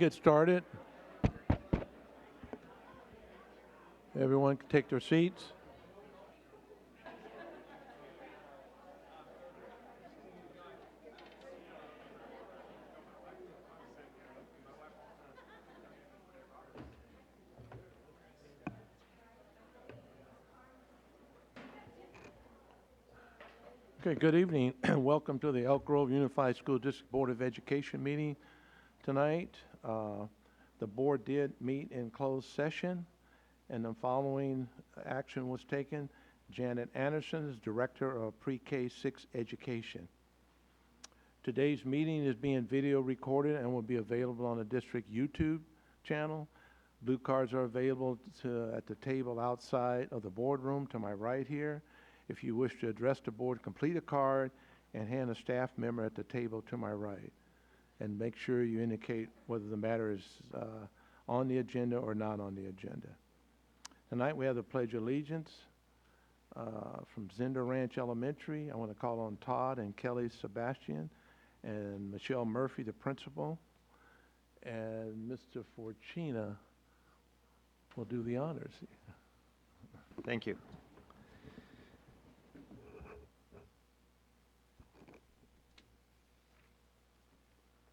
Get started. Everyone can take their seats. Okay, good evening. Welcome to the Elk Grove Unified School District Board of Education meeting tonight. The board did meet in closed session, and the following action was taken. Janet Anderson is Director of Pre-K 6 Education. Today's meeting is being video recorded and will be available on the district YouTube channel. Blue cards are available at the table outside of the boardroom to my right here. If you wish to address the board, complete a card and hand a staff member at the table to my right. And make sure you indicate whether the matter is on the agenda or not on the agenda. Tonight we have the Pledge of Allegiance from Zender Ranch Elementary. I want to call on Todd and Kelly Sebastian and Michelle Murphy, the principal, and Mr. Forcina will do the honors. Thank you.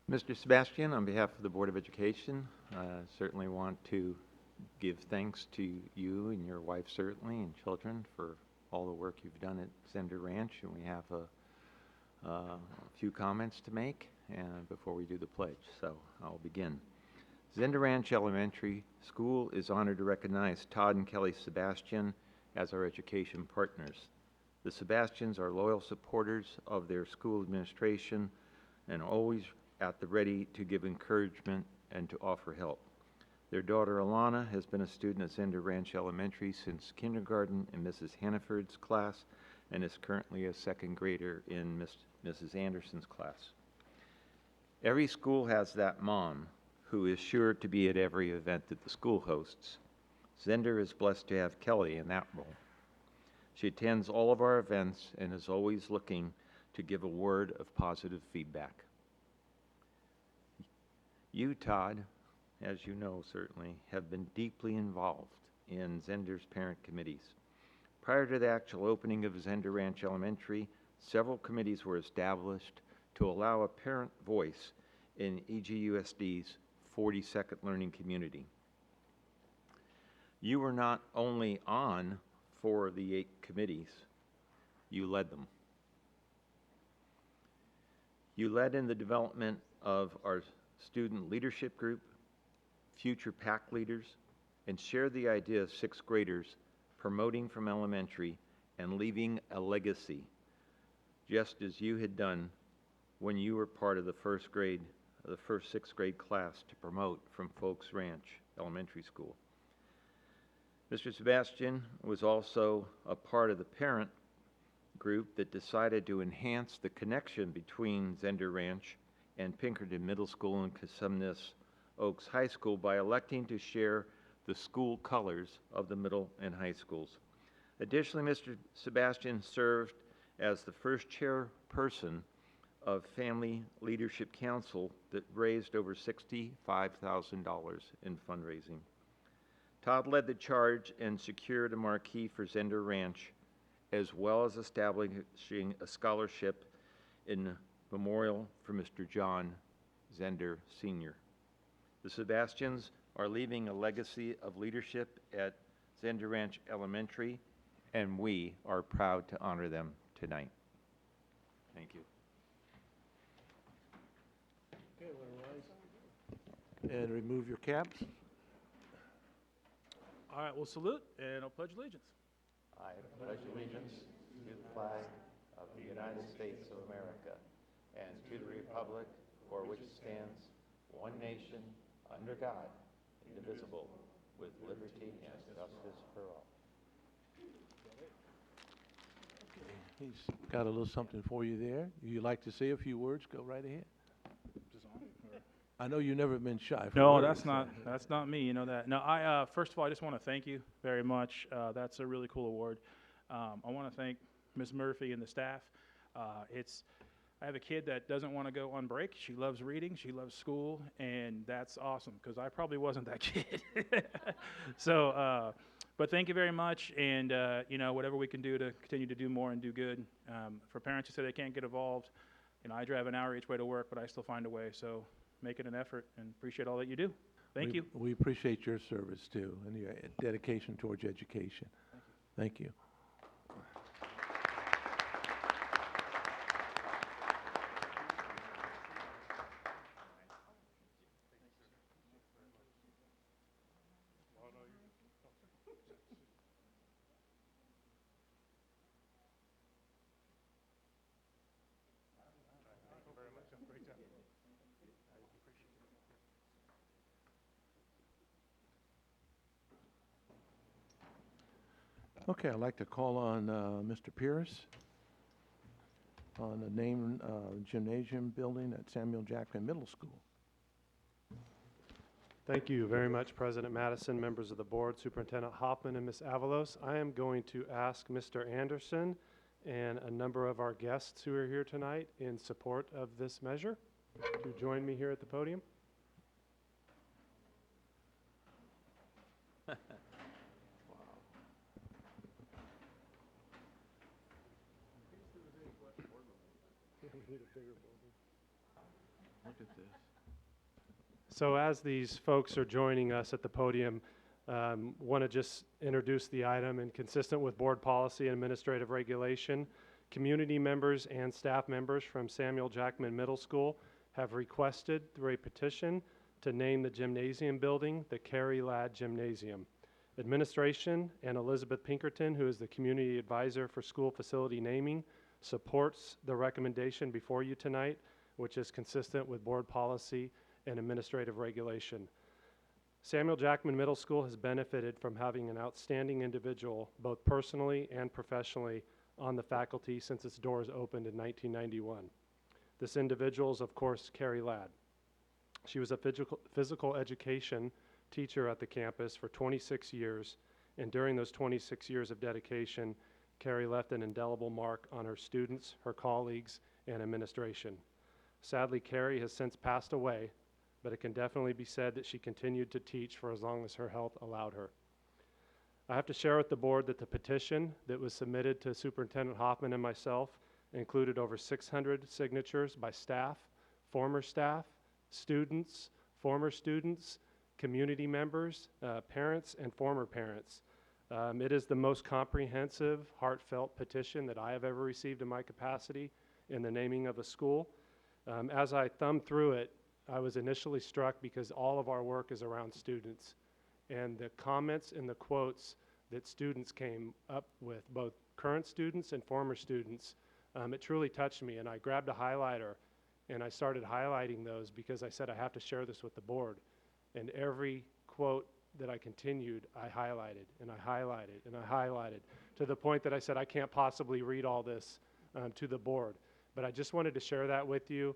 Mr. Sebastian, on behalf of the Board of Education, I certainly want to give thanks to you and your wife, certainly, and children for all the work you've done at Zender Ranch. And we have a few comments to make before we do the pledge, so I'll begin. Zender Ranch Elementary School is honored to recognize Todd and Kelly Sebastian as our education partners. The Sebastians are loyal supporters of their school administration and always at the ready to give encouragement and to offer help. Their daughter Alana has been a student at Zender Ranch Elementary since kindergarten in Mrs. Hannaford's class and is currently a second grader in Mrs. Anderson's class. Every school has that mom who is sure to be at every event that the school hosts. Zender is blessed to have Kelly in that role. She attends all of our events and is always looking to give a word of positive feedback. You, Todd, as you know certainly, have been deeply involved in Zender's parent committees. Prior to the actual opening of Zender Ranch Elementary, several committees were established to allow a parent voice in EGUSD's 40-second learning community. You were not only on 4 of the 8 committees, you led them. You led in the development of our student leadership group, future PAC leaders, and shared the idea of 6th graders promoting from elementary and leaving a legacy, just as you had done when you were part of the first 6th grade class to promote from Folks Ranch Elementary School. Mr. Sebastian was also a part of the parent group that decided to enhance the connection between Zender Ranch and Pinkerton Middle School and Cosumnes Oaks High School by electing to share the school colors of the middle and high schools. Additionally, Mr. Sebastian served as the first chairperson of Family Leadership Council that raised over $65,000 in fundraising. Todd led the charge and secured a marquee for Zender Ranch, as well as establishing a scholarship in memorial for Mr. John Zender Sr. The Sebastians are leaving a legacy of leadership at Zender Ranch Elementary, and we are proud to honor them tonight. Thank you. Okay, rise and remove your caps. All right, we'll salute and I'll pledge allegiance. I pledge allegiance to the flag of the United States of America and to the republic for which it stands, one nation, under God, indivisible, with liberty and justice for all. Okay, he's got a little something for you there. You like to say a few words? Go right ahead. Just on, or- I know you've never been shy. For No, words. that's not me. You know that. No, I first of all, I just want to thank you very much. That's a really cool award. I want to thank Ms. Murphy and the staff. It's I have a kid that doesn't want to go on break. She loves reading. She loves school, and that's awesome because I probably wasn't that kid. So, but thank you very much, and you know, whatever we can do to continue to do more and do good. For parents who say they can't get involved, you know, I drive an hour each way to work, but I still find a way. So, make it an effort, and appreciate all that you do. Thank you. We appreciate your service too, and your dedication towards education. Thank you. Okay, I'd like to call on Mr. Pierce on the name gymnasium building at Samuel Jackson Middle School. Thank you very much, President Madison, members of the board, Superintendent Hoffman, and Ms. Avalos. I am going to ask Mr. Anderson and a number of our guests who are here tonight in support of this measure to join me here at the podium. Look at this. So as these folks are joining us at the podium, want to just introduce the item, and consistent with board policy and administrative regulation, community members and staff members from Samuel Jackson Middle School have requested through a petition to name the gymnasium building the Carrie Ladd Gymnasium. Administration and Elizabeth Pinkerton, who is the community advisor for school facility naming, supports the recommendation before you tonight, which is consistent with board policy and administrative regulation. Samuel Jackson Middle School has benefited from having an outstanding individual, both personally and professionally, on the faculty since its doors opened in 1991. This individual is, of course, Carrie Ladd. She was a physical education teacher at the campus for 26 years, and during those 26 years of dedication, Carrie left an indelible mark on her students, her colleagues, and administration. Sadly, Carrie has since passed away, but it can definitely be said that she continued to teach for as long as her health allowed her. I have to share with the board that the petition that was submitted to Superintendent Hoffman and myself included over 600 signatures by staff, former staff, students, former students, community members, parents, and former parents. It is the most comprehensive, heartfelt petition that I have ever received in my capacity in the naming of a school. As I thumbed through it, I was initially struck because all of our work is around students. And the comments and the quotes that students came up with, both current students and former students, it truly touched me. And I grabbed a highlighter and I started highlighting those because I said I have to share this with the board. And every quote that I continued, I highlighted and I highlighted and I highlighted, to the point that I said I can't possibly read all this to the board. But I just wanted to share that with you.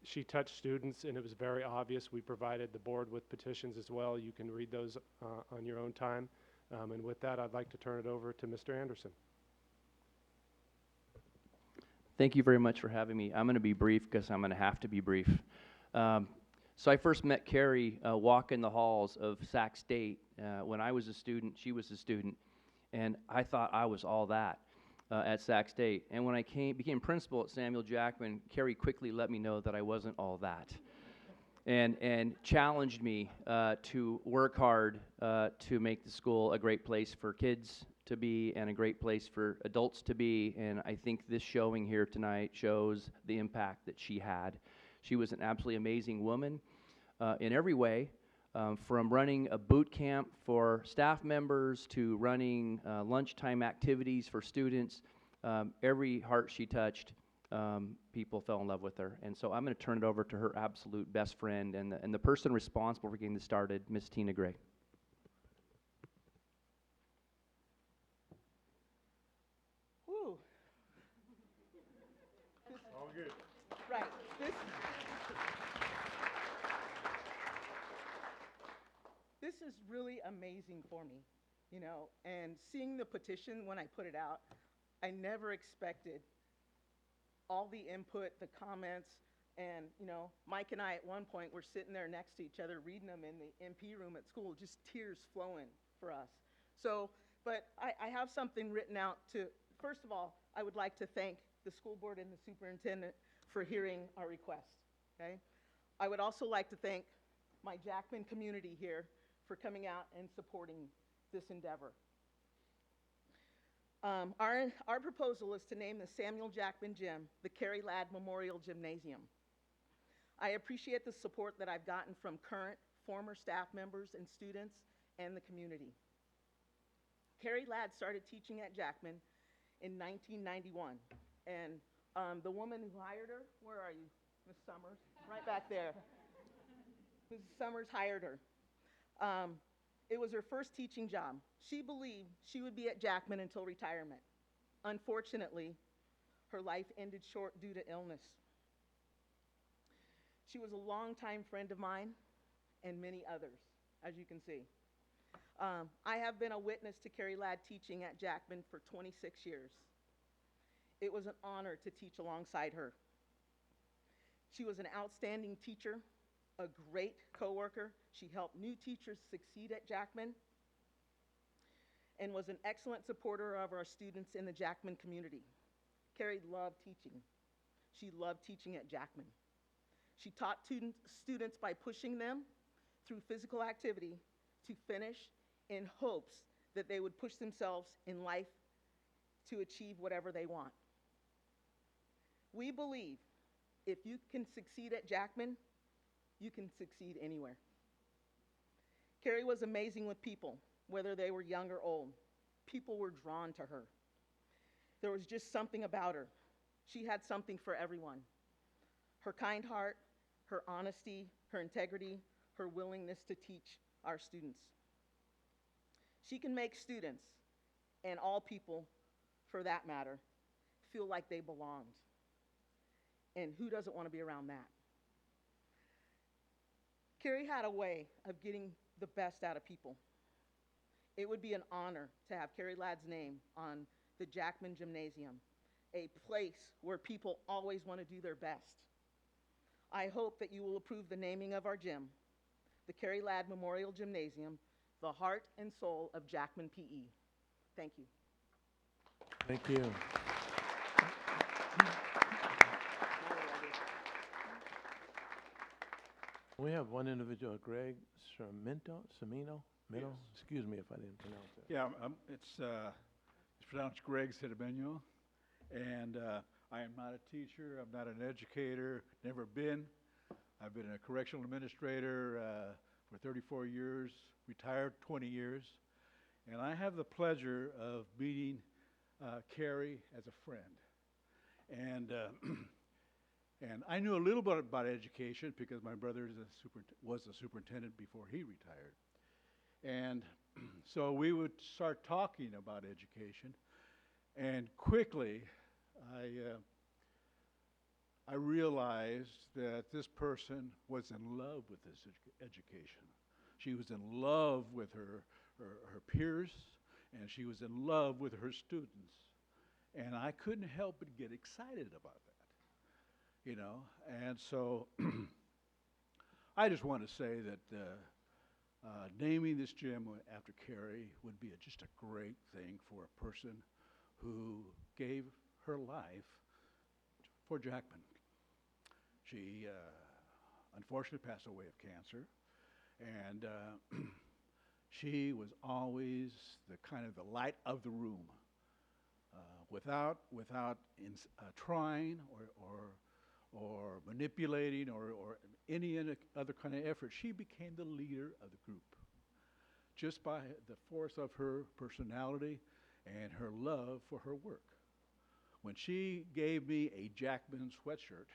She touched students, and it was very obvious. We provided the board with petitions as well. You can read those on your own time. And with that, I'd like to turn it over to Mr. Anderson. Thank you very much for having me. I'm going to be brief because I'm going to have to be brief. So I first met Carrie walking the halls of Sac State when I was a student. She was a student, and I thought I was all that at Sac State. And when I became principal at Samuel Jackson, Carrie quickly let me know that I wasn't all that, and challenged me to work hard to make the school a great place for kids to be and a great place for adults to be. And I think this showing here tonight shows the impact that she had. She was an absolutely amazing woman in every way, from running a boot camp for staff members to running lunchtime activities for students. Every heart she touched, people fell in love with her. And so I'm going to turn it over to her absolute best friend and the person responsible for getting this started, Miss Tina Gray. Whew. All good. Right. This is really amazing for me, you know, and seeing the petition when I put it out, I never expected all the input, the comments, and, you know, Mike and I at one point were sitting there next to each other reading them in the MP room at school, just tears flowing for us. So, but I have something written out to, first of all, I would like to thank the school board and the superintendent for hearing our request, okay? I would also like to thank my Jackman community here for coming out and supporting this endeavor. Our proposal is to name the Samuel Jackman Gym the Carrie Ladd Memorial Gymnasium. I appreciate the support that I've gotten from current, former staff members and students and the community. Carrie Ladd started teaching at Jackman in 1991, and the woman who hired her, where are you, Ms. Summers? Right back there. Mrs. Summers hired her. It was her first teaching job. She believed she would be at Jackman until retirement. Unfortunately, her life ended short due to illness. She was a longtime friend of mine and many others, as you can see. I have been a witness to Carrie Ladd teaching at Jackman for 26 years. It was an honor to teach alongside her. She was an outstanding teacher, a great coworker. She helped new teachers succeed at Jackman and was an excellent supporter of our students in the Jackman community. Carrie loved teaching. She loved teaching at Jackman. She taught students by pushing them through physical activity to finish in hopes that they would push themselves in life to achieve whatever they want. We believe if you can succeed at Jackman, you can succeed anywhere. Carrie was amazing with people, whether they were young or old. People were drawn to her. There was just something about her. She had something for everyone. Her kind heart, her honesty, her integrity, her willingness to teach our students. She can make students, and all people for that matter, feel like they belonged. And who doesn't want to be around that? Carrie had a way of getting the best out of people. It would be an honor to have Carrie Ladd's name on the Jackman Gymnasium, a place where people always want to do their best. I hope that you will approve the naming of our gym, the Carrie Ladd Memorial Gymnasium, the heart and soul of Jackman PE. Thank you. Thank you. We have one individual, Greg Semino? Yes. Excuse me if I didn't pronounce it. Yeah, it's pronounced Greg Cedameno, and I am not a teacher, I'm not an educator, never been. I've been a correctional administrator for 34 years, retired 20 years, and I have the pleasure of meeting Carrie as a friend. And and I knew a little bit about education because my brother was a superintendent before he retired. And so we would start talking about education, and quickly I realized that this person was in love with this education. She was in love with her peers, and she was in love with her students. And I couldn't help but get excited about that, you know. And so I just want to say that naming this gym after Carrie would be just a great thing for a person who gave her life for Jackman. She unfortunately passed away of cancer, and she was always the kind of the light of the room. Without trying or manipulating or any other kind of effort, she became the leader of the group just by the force of her personality and her love for her work. When she gave me a Jackman sweatshirt,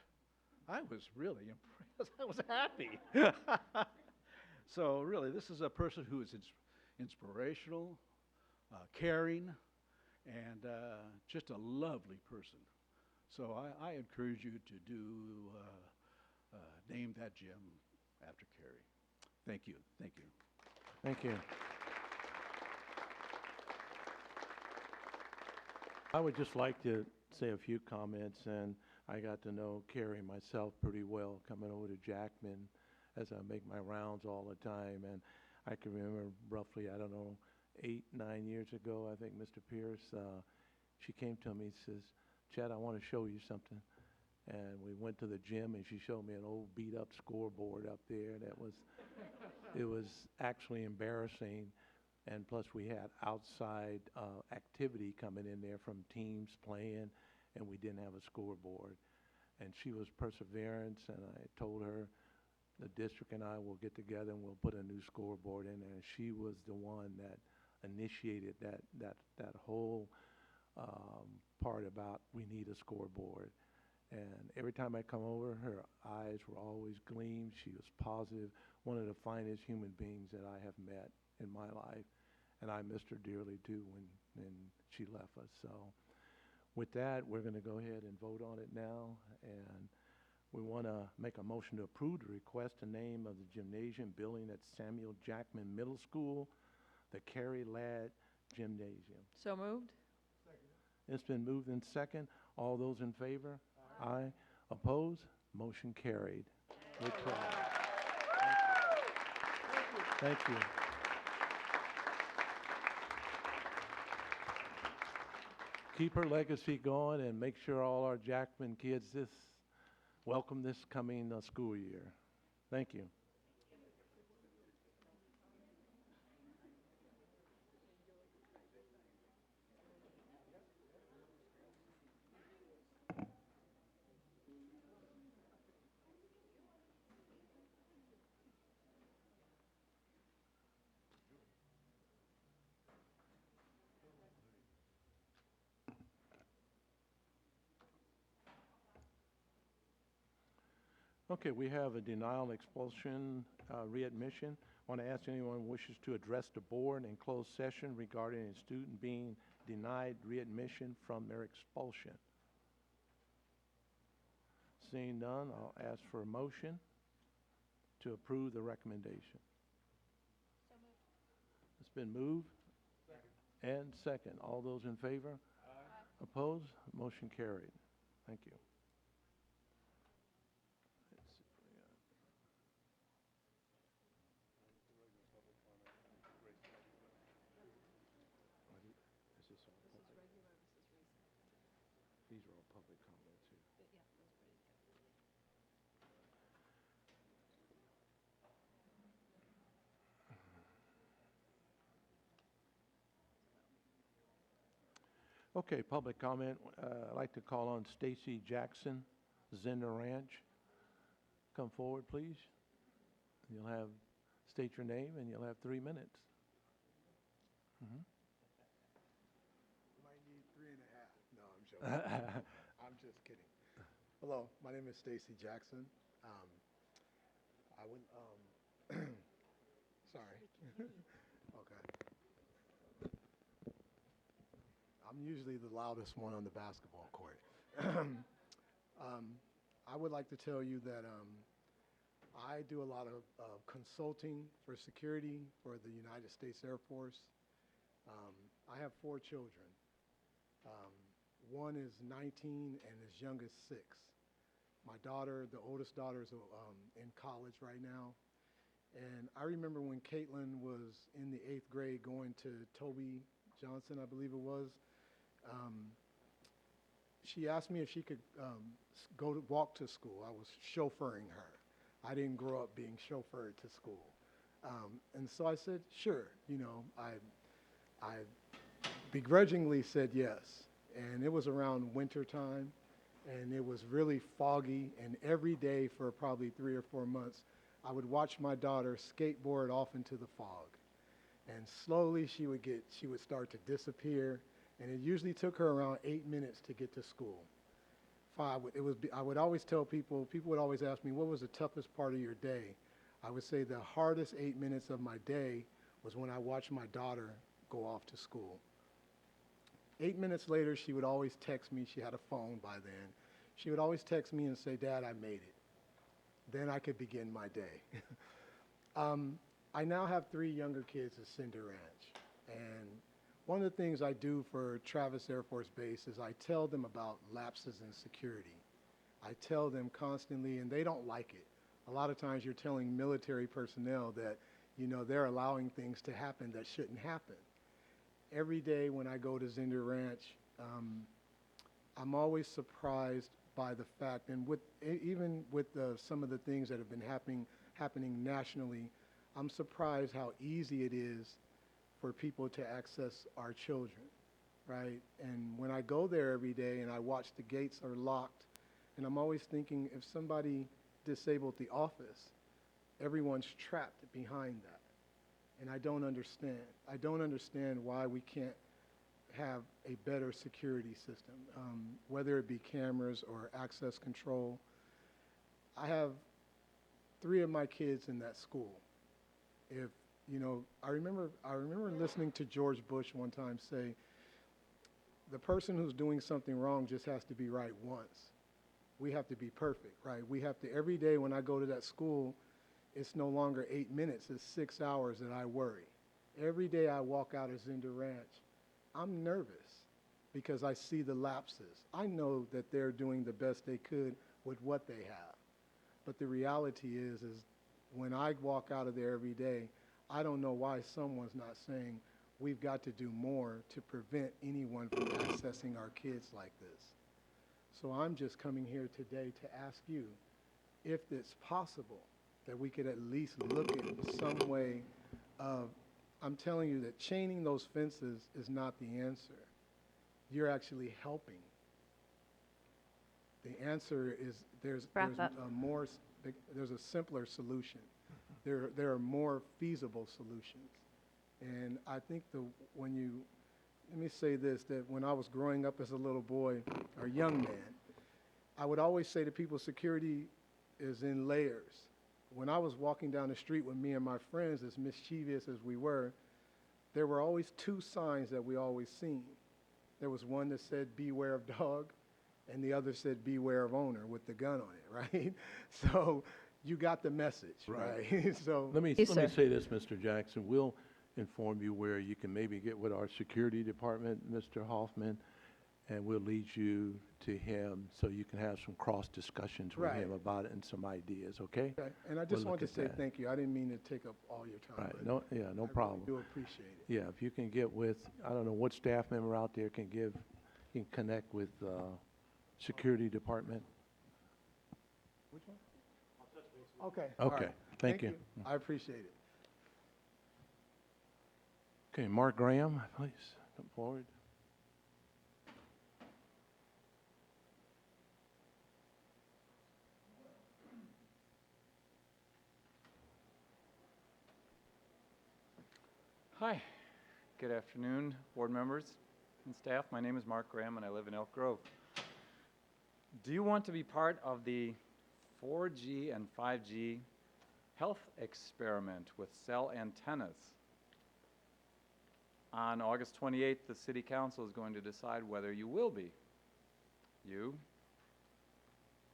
I was really impressed. I was happy. So really, this is a person who is inspirational, caring, and just a lovely person. So I encourage you to name that gym after Carrie. Thank you. Thank you. Thank you. I would just like to say a few comments, and I got to know Carrie myself pretty well coming over to Jackman as I make my rounds all the time. And I can remember roughly, I don't know, 8, 9 years ago, I think, Mr. Pierce, she came to me and says, Chad, I want to show you something. And we went to the gym and she showed me an old beat up scoreboard up there that was, it was actually embarrassing. And plus we had outside activity coming in there from teams playing, and we didn't have a scoreboard. And she was perseverance, and I told her the district and I will get together and we'll put a new scoreboard in there. And she was the one that initiated that whole part about we need a scoreboard. And every time I come over, her eyes were always gleamed. She was positive, one of the finest human beings that I have met in my life. And I missed her dearly too when she left us. So with that, we're going to go ahead and vote on it now. And we want to make a motion to approve the request to name of the gymnasium building at Samuel Jackman Middle School, the Carrie Ladd Gymnasium. So moved? It's been moved in second. All those in favor? Aye. Opposed? Motion carried. Good try. Thank you. Keep her legacy going and make sure all our Jackman kids welcome this coming school year. Thank you. Okay, we have a denial, expulsion, readmission. Want to ask anyone who wishes to address the board in closed session regarding a student being denied readmission from their expulsion. Seeing none, I'll ask for a motion to approve the recommendation. So moved. It's been moved. Second. And second. All those in favor? Aye. Opposed? Motion carried. Thank you. These are all public comment too. Okay, public comment. I'd like to call on Stacy Jackson, Zender Ranch. Come forward, please. You'll have, state your name and you'll have 3 minutes. Mhm. Might need 3.5. No, I'm joking. I'm just kidding. Hello, my name is Stacy Jackson. I went, sorry. Okay. I'm usually the loudest one on the basketball court. I would like to tell you that I do a lot of consulting for security for the United States Air Force. I have 4 children. One is 19 and as young as 6. My daughter, the oldest daughter, is in college right now. And I remember when Caitlin was in the 8th grade going to Toby Johnson, I believe it was. She asked me if she could go to walk to school. I was chauffeuring her. I didn't grow up being chauffeured to school. And so I said, sure. You know, I begrudgingly said yes. And it was around winter time, and it was really foggy. And every day for probably 3 or 4 months, I would watch my daughter skateboard off into the fog. And slowly she would start to disappear. And it usually took her around 8 minutes to get to school. I would always tell people would always ask me, what was the toughest part of your day? I would say the hardest 8 minutes of my day was when I watched my daughter go off to school. 8 minutes later, she would always text me. She had a phone by then. She would always text me and say, Dad, I made it. Then I could begin my day. I now have 3 younger kids at Cinder Ranch. And one of the things I do for Travis Air Force Base is I tell them about lapses in security. I tell them constantly, and they don't like it. A lot of times you're telling military personnel that, you know, they're allowing things to happen that shouldn't happen. Every day when I go to Zinder Ranch, I'm always surprised by the fact, and even with some of the things that have been happening nationally, I'm surprised how easy it is for people to access our children, right? And when I go there every day and I watch the gates are locked, and I'm always thinking, if somebody disabled the office, everyone's trapped behind that. And I don't understand. I don't understand why we can't have a better security system, whether it be cameras or access control. I have 3 of my kids in that school. If, you know, I remember listening to George Bush one time say, the person who's doing something wrong just has to be right once. We have to be perfect, right? We have to, every day when I go to that school, it's no longer 8 minutes, it's 6 hours that I worry. Every day I walk out of Zinder Ranch, I'm nervous because I see the lapses. I know that they're doing the best they could with what they have. But the reality is when I walk out of there every day, I don't know why someone's not saying we've got to do more to prevent anyone from accessing our kids like this. So I'm just coming here today to ask you if it's possible that we could at least look at some way of, I'm telling you that chaining those fences is not the answer. You're actually helping. The answer is there's a simpler solution. There are more feasible solutions. And I think let me say this, that when I was growing up as a little boy or young man, I would always say to people, security is in layers. When I was walking down the street with me and my friends, as mischievous as we were, there were always 2 signs that we always seen. There was one that said, beware of dog, and the other said, beware of owner with the gun on it, right? So you got the message, right? So Let me say this, Mr. Jackson. We'll inform you where you can maybe get with our security department, Mr. Hoffman, and we'll lead you to him so you can have some cross discussions with him about it and some ideas, okay? Okay. And I just wanted to say thank you. I didn't mean to take up all your time. Right. But No, yeah, no problem. I really do appreciate it. Yeah, if you can get with, I don't know what staff member out there can connect with security department. Which one? Okay. all Okay, right. thank you. I appreciate it. Okay, Mark Graham, please come forward. Hi, good afternoon, board members and staff. My name is Mark Graham and I live in Elk Grove. Do you want to be part of the 4G and 5G health experiment with cell antennas? On August 28th, the City Council is going to decide whether you will be. You,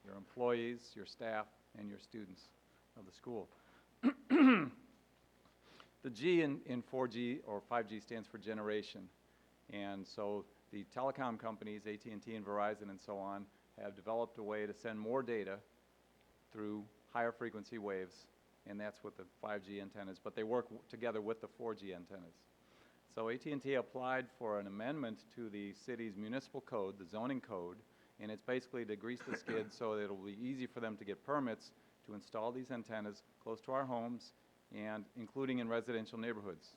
your employees, your staff, and your students of the school. The G in 4G or 5G stands for generation. And so the telecom companies, AT&T and Verizon and so on, have developed a way to send more data through higher frequency waves, and that's what the 5G antennas, but they work together with the 4G antennas. So AT&T applied for an amendment to the city's municipal code, the zoning code, and it's basically to grease the skids so that it'll be easy for them to get permits to install these antennas close to our homes and including in residential neighborhoods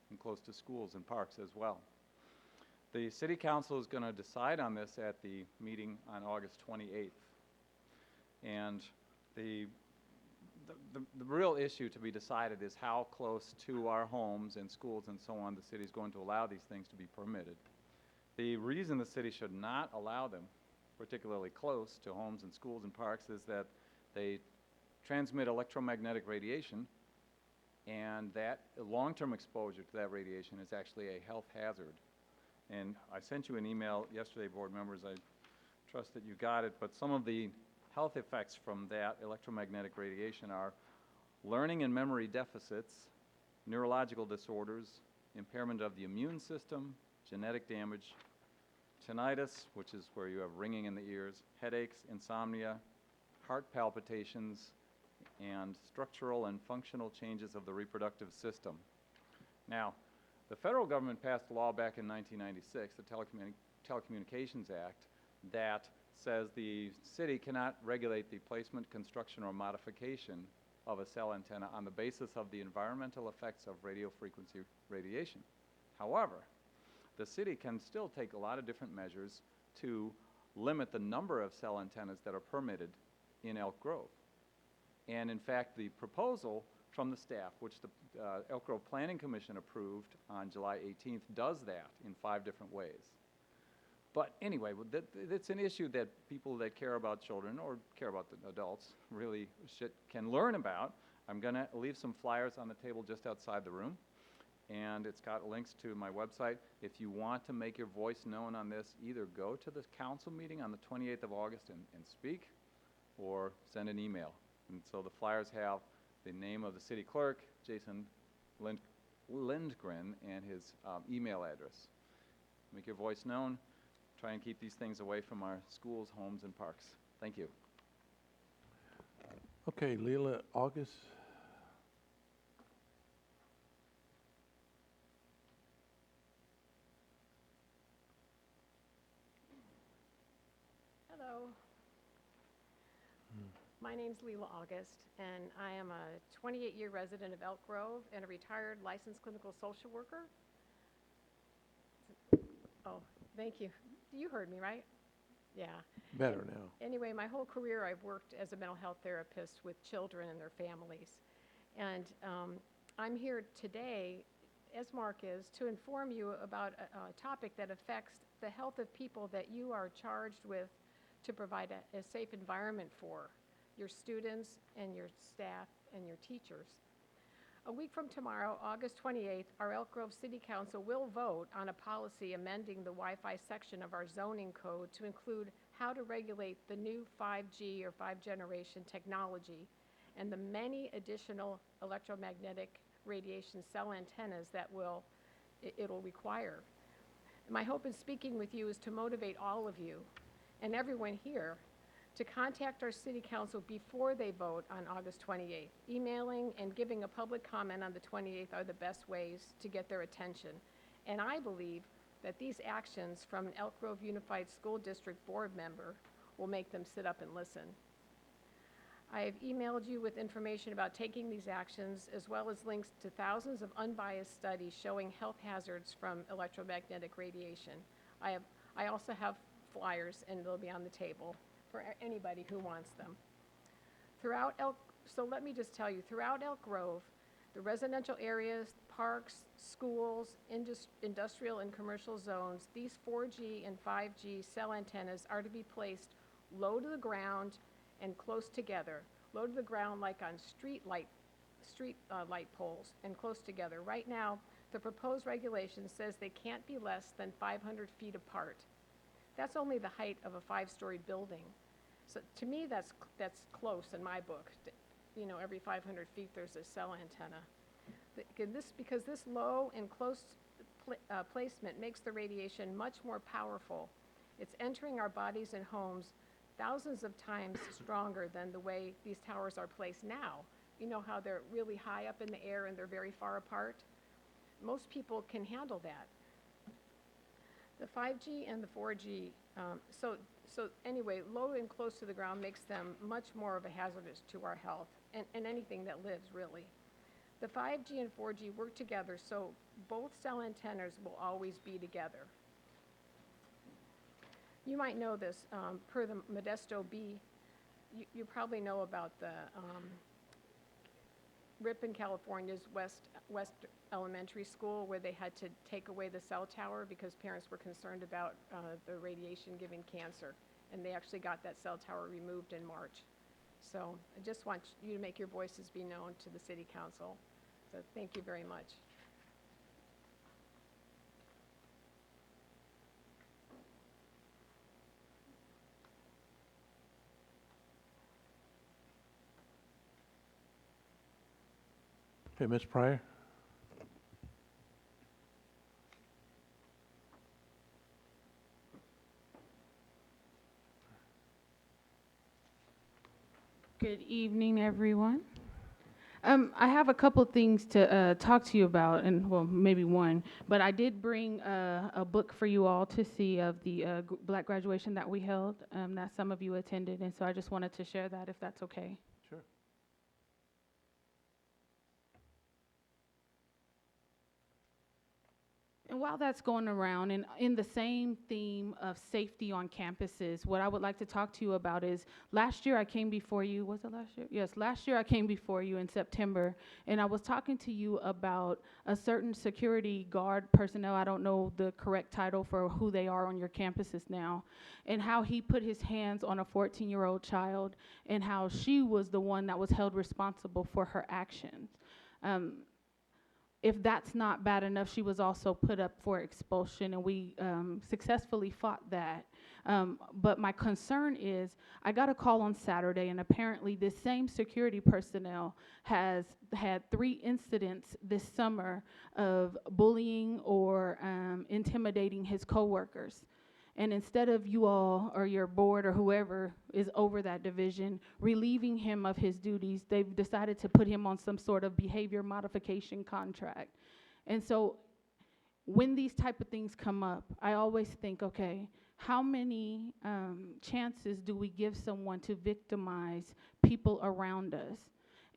and close to schools and parks as well. The City Council is going to decide on this at the meeting on August 28th. And the real issue to be decided is how close to our homes and schools and so on the city is going to allow these things to be permitted. The reason the city should not allow them particularly close to homes and schools and parks is that they transmit electromagnetic radiation, and that long-term exposure to that radiation is actually a health hazard. And I sent you an email yesterday, board members. I trust that you got it, but some of the health effects from that electromagnetic radiation are learning and memory deficits, neurological disorders, impairment of the immune system, genetic damage, tinnitus, which is where you have ringing in the ears, headaches, insomnia, heart palpitations, and structural and functional changes of the reproductive system. Now, the federal government passed a law back in 1996, the Telecommunications Act, that says the city cannot regulate the placement, construction, or modification of a cell antenna on the basis of the environmental effects of radio frequency radiation. However, the city can still take a lot of different measures to limit the number of cell antennas that are permitted in Elk Grove. And in fact, the proposal from the staff, which the Elk Grove Planning Commission approved on July 18th, does that in 5 different ways. But anyway, it's an issue that people that care about children or care about the adults really can learn about. I'm going to leave some flyers on the table just outside the room, and it's got links to my website. If you want to make your voice known on this, either go to the council meeting on the 28th of August and speak, or send an email. And so the flyers have the name of the city clerk, Jason Lindgren, and his email address. Make your voice known. Try and keep these things away from our schools, homes, and parks. Thank you. Okay, Leila, August. Hello. My name's Leila August, and I am a 28-year resident of Elk Grove and a retired licensed clinical social worker. Oh, thank you. You heard me, right? Yeah. Better now. Anyway, my whole career I've worked as a mental health therapist with children and their families. And I'm here today, as Mark is, to inform you about a topic that affects the health of people that you are charged with to provide a safe environment for, your students and your staff and your teachers. A week from tomorrow, August 28th, our Elk Grove City Council will vote on a policy amending the Wi-Fi section of our zoning code to include how to regulate the new 5G or 5th generation technology and the many additional electromagnetic radiation cell antennas that it'll require. My hope in speaking with you is to motivate all of you and everyone here to contact our City Council before they vote on August 28th. Emailing and giving a public comment on the 28th are the best ways to get their attention. And I believe that these actions from an Elk Grove Unified School District board member will make them sit up and listen. I have emailed you with information about taking these actions, as well as links to thousands of unbiased studies showing health hazards from electromagnetic radiation. I also have flyers, and they'll be on the table for anybody who wants them. So let me just tell you, throughout Elk Grove, the residential areas, parks, schools, industrial and commercial zones, these 4G and 5G cell antennas are to be placed low to the ground and close together. Low to the ground like on street light poles and close together. Right now, the proposed regulation says they can't be less than 500 feet apart. That's only the height of a 5-story building. So to me, that's close in my book. You know, every 500 feet there's a cell antenna. Because this low and close placement makes the radiation much more powerful. It's entering our bodies and homes thousands of times stronger than the way these towers are placed now. You know how they're really high up in the air and they're very far apart? Most people can handle that. The 5G and the 4G, so anyway, low and close to the ground makes them much more of a hazardous to our health and anything that lives, really. The 5G and 4G work together, so both cell antennas will always be together. You might know this, per the Modesto B, you probably know about the Ripon, California's West Elementary School, where they had to take away the cell tower because parents were concerned about the radiation giving cancer, and they actually got that cell tower removed in March. So I just want you to make your voices be known to the City Council. So thank you very much. Okay, Ms. Pryor? Good evening, everyone. I have a couple things to talk to you about, and well, maybe one, but I did bring a book for you all to see of the Black graduation that we held, that some of you attended, and so I just wanted to share that if that's okay. Sure. And while that's going around, and in the same theme of safety on campuses, what I would like to talk to you about is last year I came before you, was it last year? Yes, last year I came before you in September, and I was talking to you about a certain security guard personnel, I don't know the correct title for who they are on your campuses now, and how he put his hands on a 14-year-old child, and how she was the one that was held responsible for her actions. If that's not bad enough, she was also put up for expulsion, and we successfully fought that. But my concern is, I got a call on Saturday, and apparently this same security personnel has had 3 incidents this summer of bullying or intimidating his coworkers. And instead of you all or your board or whoever is over that division relieving him of his duties, they've decided to put him on some sort of behavior modification contract. And so when these type of things come up, I always think, okay, how many chances do we give someone to victimize people around us?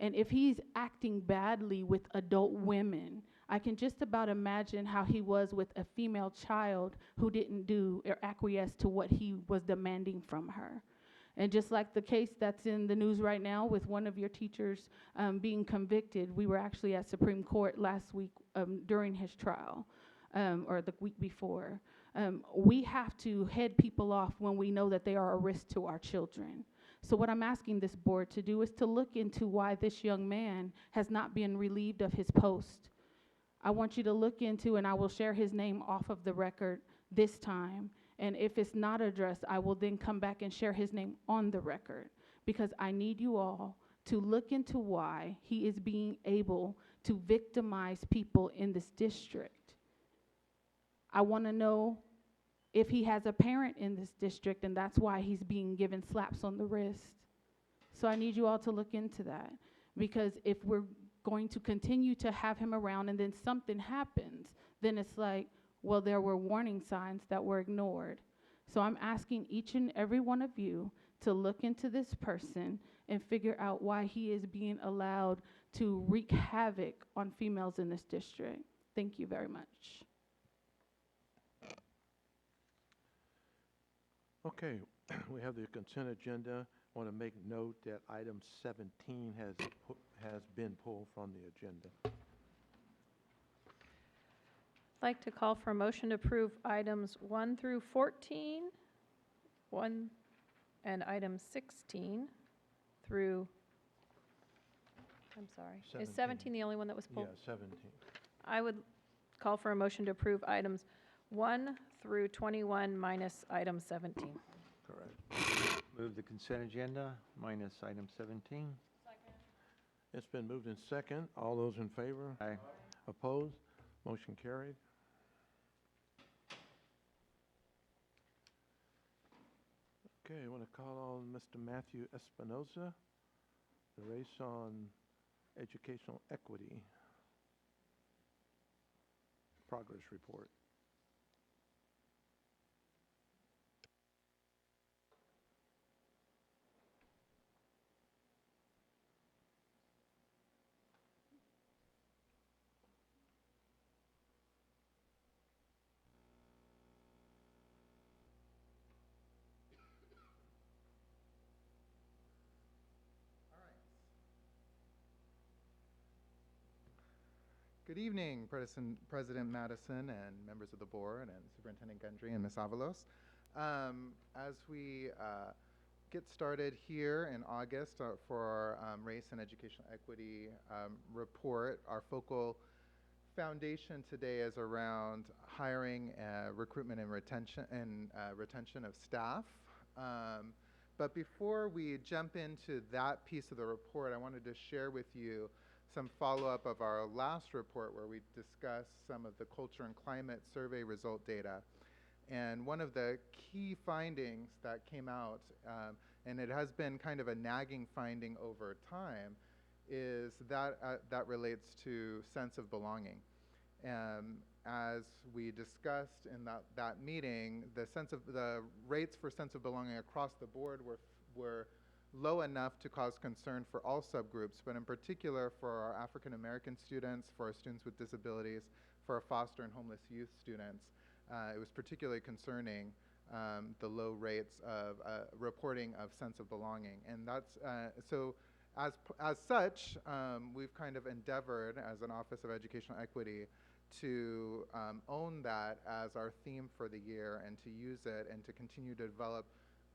And if he's acting badly with adult women, I can just about imagine how he was with a female child who didn't do or acquiesce to what he was demanding from her. And just like the case that's in the news right now with one of your teachers being convicted, we were actually at Supreme Court last week during his trial, or the week before. We have to head people off when we know that they are a risk to our children. So what I'm asking this board to do is to look into why this young man has not been relieved of his post. I want you to look into, and I will share his name off of the record this time. And if it's not addressed, I will then come back and share his name on the record, because I need you all to look into why he is being able to victimize people in this district. I want to know if he has a parent in this district, and that's why he's being given slaps on the wrist. So I need you all to look into that, because if we're going to continue to have him around and then something happens, then it's like, well, there were warning signs that were ignored. So I'm asking each and every one of you to look into this person and figure out why he is being allowed to wreak havoc on females in this district. Thank you very much. Okay, we have the consent agenda. I want to make note that item 17 has been pulled from the agenda. I'd like to call for a motion to approve items 1 through 14, and item 16 through, I'm sorry, is 17 the only one that was pulled? Yeah, 17. I would call for a motion to approve items 1 through 21 minus item 17. Correct. Move the consent agenda minus item 17. It's been moved in second. All those in favor? Aye. Opposed? Motion carried. Okay, I want to call on Mr. Matthew Espinoza, the Race on Educational Equity Progress Report. Good evening, President Madison and members of the board and Superintendent Gundry and Ms. Avalos. As we get started here in August for our Race and Educational Equity report, our focal foundation today is around hiring, recruitment and retention of staff. But before we jump into that piece of the report, I wanted to share with you some follow-up of our last report where we discussed some of the culture and climate survey result data. And one of the key findings that came out and it has been kind of a nagging finding over time, is that that relates to sense of belonging. As we discussed in that meeting, the rates for sense of belonging across the board were low enough to cause concern for all subgroups, but in particular for our African American students, for our students with disabilities, for our foster and homeless youth students. It was particularly concerning, the low rates of reporting of sense of belonging. And that's, so as such, we've kind of endeavored as an Office of Educational Equity to own that as our theme for the year, and to use it and to continue to develop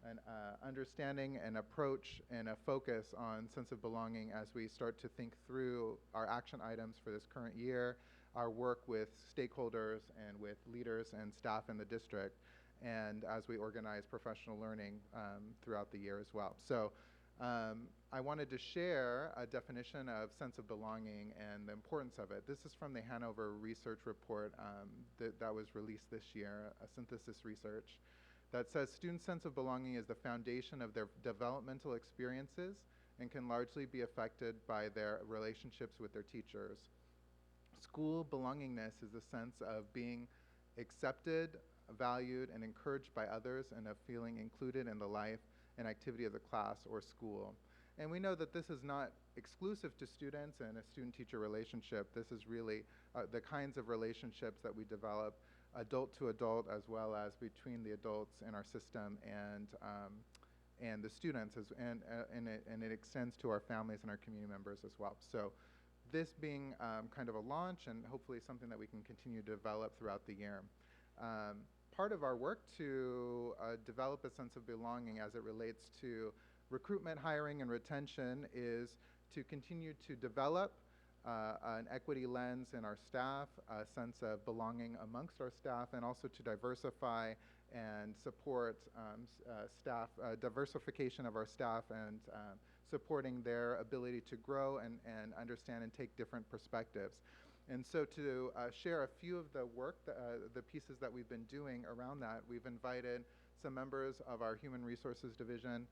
an understanding and approach and a focus on sense of belonging as we start to think through our action items for this current year, our work with stakeholders and with leaders and staff in the district, and as we organize professional learning throughout the year as well. So I wanted to share a definition of sense of belonging and the importance of it. This is from the Hanover Research Report that was released this year, a synthesis research, that says students' sense of belonging is the foundation of their developmental experiences and can largely be affected by their relationships with their teachers. School belongingness is a sense of being accepted, valued, and encouraged by others, and of feeling included in the life and activity of the class or school. And we know that this is not exclusive to students and a student-teacher relationship. This is really the kinds of relationships that we develop adult to adult, as well as between the adults in our system and the students, and it extends to our families and our community members as well. So this being kind of a launch, and hopefully something that we can continue to develop throughout the year. Part of our work to develop a sense of belonging as it relates to recruitment, hiring, and retention is to continue to develop an equity lens in our staff, a sense of belonging amongst our staff, and also to diversify and support staff, diversification of our staff, and supporting their ability to grow and understand and take different perspectives. And so to share a few of the work, the pieces that we've been doing around that, we've invited some members of our Human Resources Division,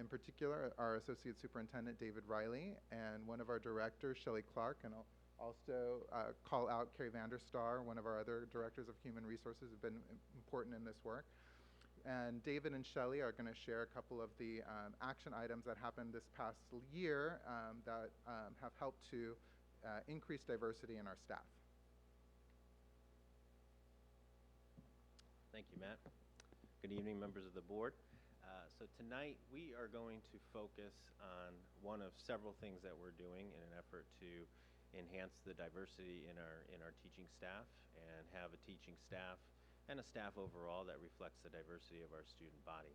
in particular our Associate Superintendent David Riley, and one of our directors, Shelley Clark, and I'll also call out Carrie Vanderstar, one of our other directors of Human Resources, who've been important in this work. And David and Shelley are going to share a couple of the action items that happened this past year that have helped to increase diversity in our staff. Thank you, Matt. Good evening, members of the board. So tonight we are going to focus on one of several things that we're doing in an effort to enhance the diversity in our teaching staff and have a teaching staff and a staff overall that reflects the diversity of our student body.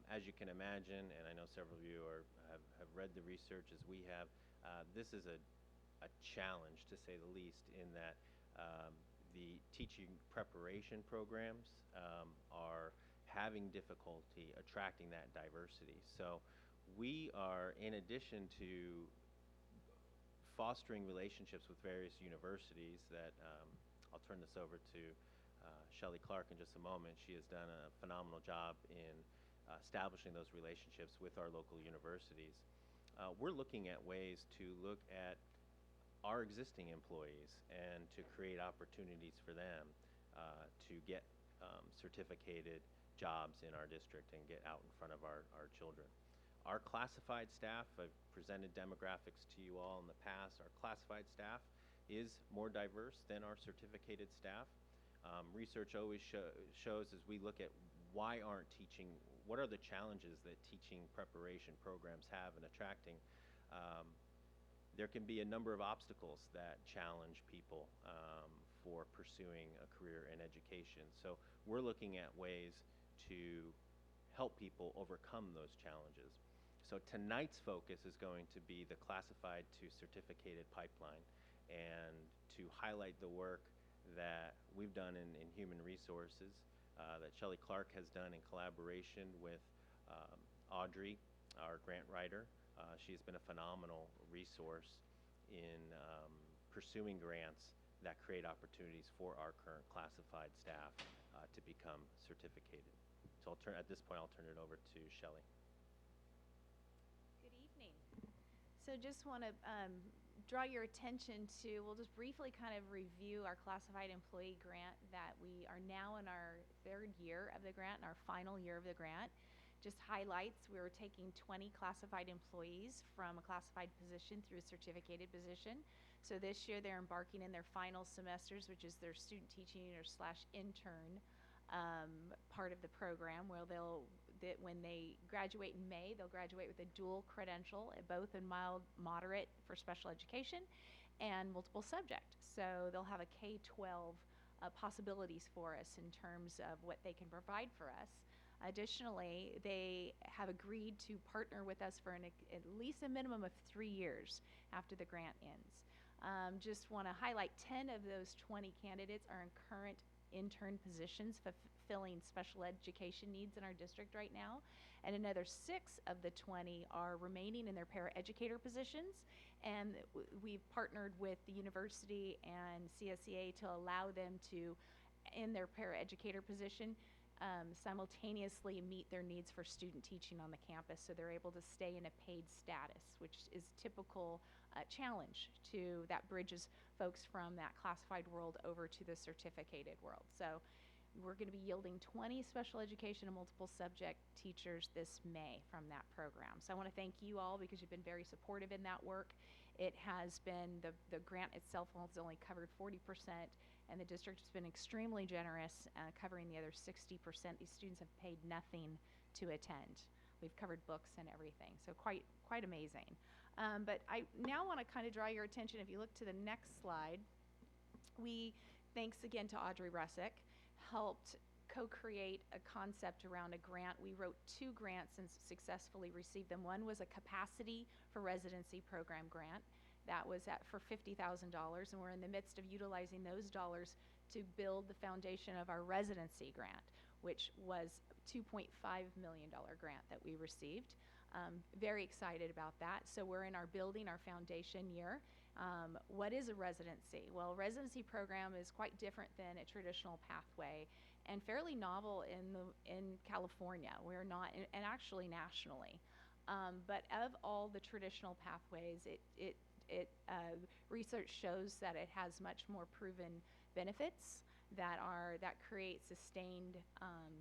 As you can imagine, and I know several of you have read the research as we have, this is a challenge, to say the least, in that the teaching preparation programs are having difficulty attracting that diversity. So we are, in addition to fostering relationships with various universities that I'll turn this over to Shelley Clark in just a moment. She has done a phenomenal job in establishing those relationships with our local universities. We're looking at ways to look at our existing employees and to create opportunities for them to get certificated jobs in our district and get out in front of our children. Our classified staff, I've presented demographics to you all in the past. Our classified staff is more diverse than our certificated staff. Research always shows, as we look at what are the challenges that teaching preparation programs have in attracting, there can be a number of obstacles that challenge people for pursuing a career in education. So we're looking at ways to help people overcome those challenges. So tonight's focus is going to be the classified to certificated pipeline, and to highlight the work that we've done in human resources, that Shelley Clark has done in collaboration with Audrey, our grant writer. She has been a phenomenal resource in pursuing grants that create opportunities for our current classified staff to become certificated. So at this point, I'll turn it over to Shelley. So just want to draw your attention to, we'll just briefly kind of review our classified employee grant that we are now in our 3rd year of the grant and our final year of the grant. Just highlights, we were taking 20 classified employees from a classified position through a certificated position. So this year they're embarking in their final semesters, which is their student teaching or / intern part of the program, where when they graduate in May, they'll graduate with a dual credential, both in mild, moderate for special education and multiple subject. So they'll have a K-12 possibilities for us in terms of what they can provide for us. Additionally, they have agreed to partner with us for at least a minimum of 3 years after the grant ends. Just want to highlight 10 of those 20 candidates are in current intern positions fulfilling special education needs in our district right now, and another 6 of the 20 are remaining in their paraeducator positions, and we've partnered with the university and CSEA to allow them to, in their paraeducator position, simultaneously meet their needs for student teaching on the campus, so they're able to stay in a paid status, which is typical challenge that bridges folks from that classified world over to the certificated world. So we're going to be yielding 20 special education and multiple subject teachers this May from that program. So I want to thank you all because you've been very supportive in that work. It has been, the grant itself has only covered 40%, and the district has been extremely generous, covering the other 60%. These students have paid nothing to attend. We've covered books and everything, so quite amazing. But I now want to kind of draw your attention, if you look to the next slide, thanks again to Audrey Russick, helped co-create a concept around a grant. We wrote 2 grants and successfully received them. One was a capacity for residency program grant. That was for $50,000, and we're in the midst of utilizing those dollars to build the foundation of our residency grant, which was a $2.5 million grant that we received. Very excited about that. So we're in our building our foundation year. What is a residency? Well, a residency program is quite different than a traditional pathway and fairly novel in California. We're not, and actually nationally. But of all the traditional pathways, research shows that it has much more proven benefits that create sustained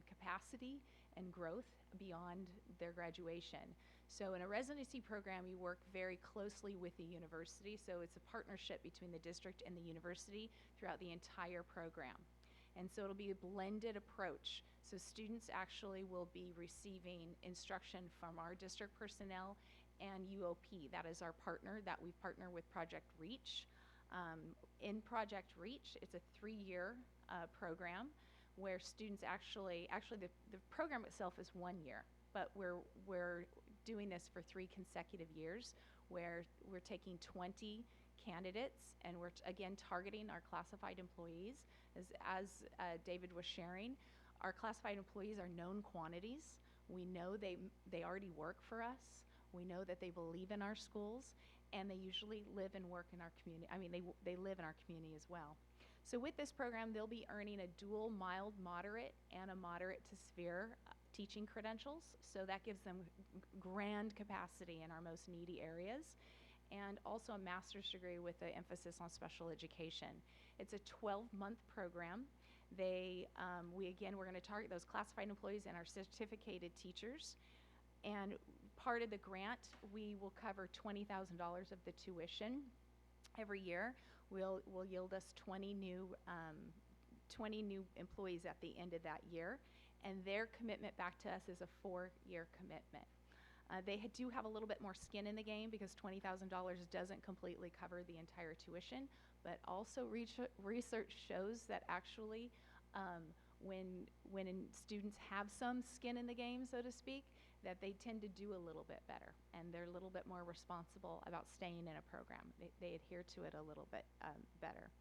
capacity and growth beyond their graduation. So in a residency program, you work very closely with the university, so it's a partnership between the district and the university throughout the entire program. And so it'll be a blended approach. So students actually will be receiving instruction from our district personnel and UOP. That is our partner that we partner with Project Reach. In Project Reach, it's a 3-year program where students actually the program itself is 1 year, but we're doing this for 3 consecutive years where we're taking 20 candidates and we're again targeting our classified employees. As David was sharing, our classified employees are known quantities. We know they already work for us. We know that they believe in our schools, and they usually live and work in our community. I mean, they live in our community as well. So with this program, they'll be earning a dual mild, moderate, and a moderate to severe teaching credentials. So that gives them grand capacity in our most needy areas, and also a master's degree with an emphasis on special education. It's a 12-month program. We're going to target those classified employees and our certificated teachers. And part of the grant, we will cover $20,000 of the tuition every year. Will yield us 20 new employees at the end of that year, and their commitment back to us is a 4-year commitment. They do have a little bit more skin in the game because $20,000 doesn't completely cover the entire tuition, but also research shows that actually when students have some skin in the game, so to speak, that they tend to do a little bit better, and they're a little bit more responsible about staying in a program. They adhere to it a little bit better.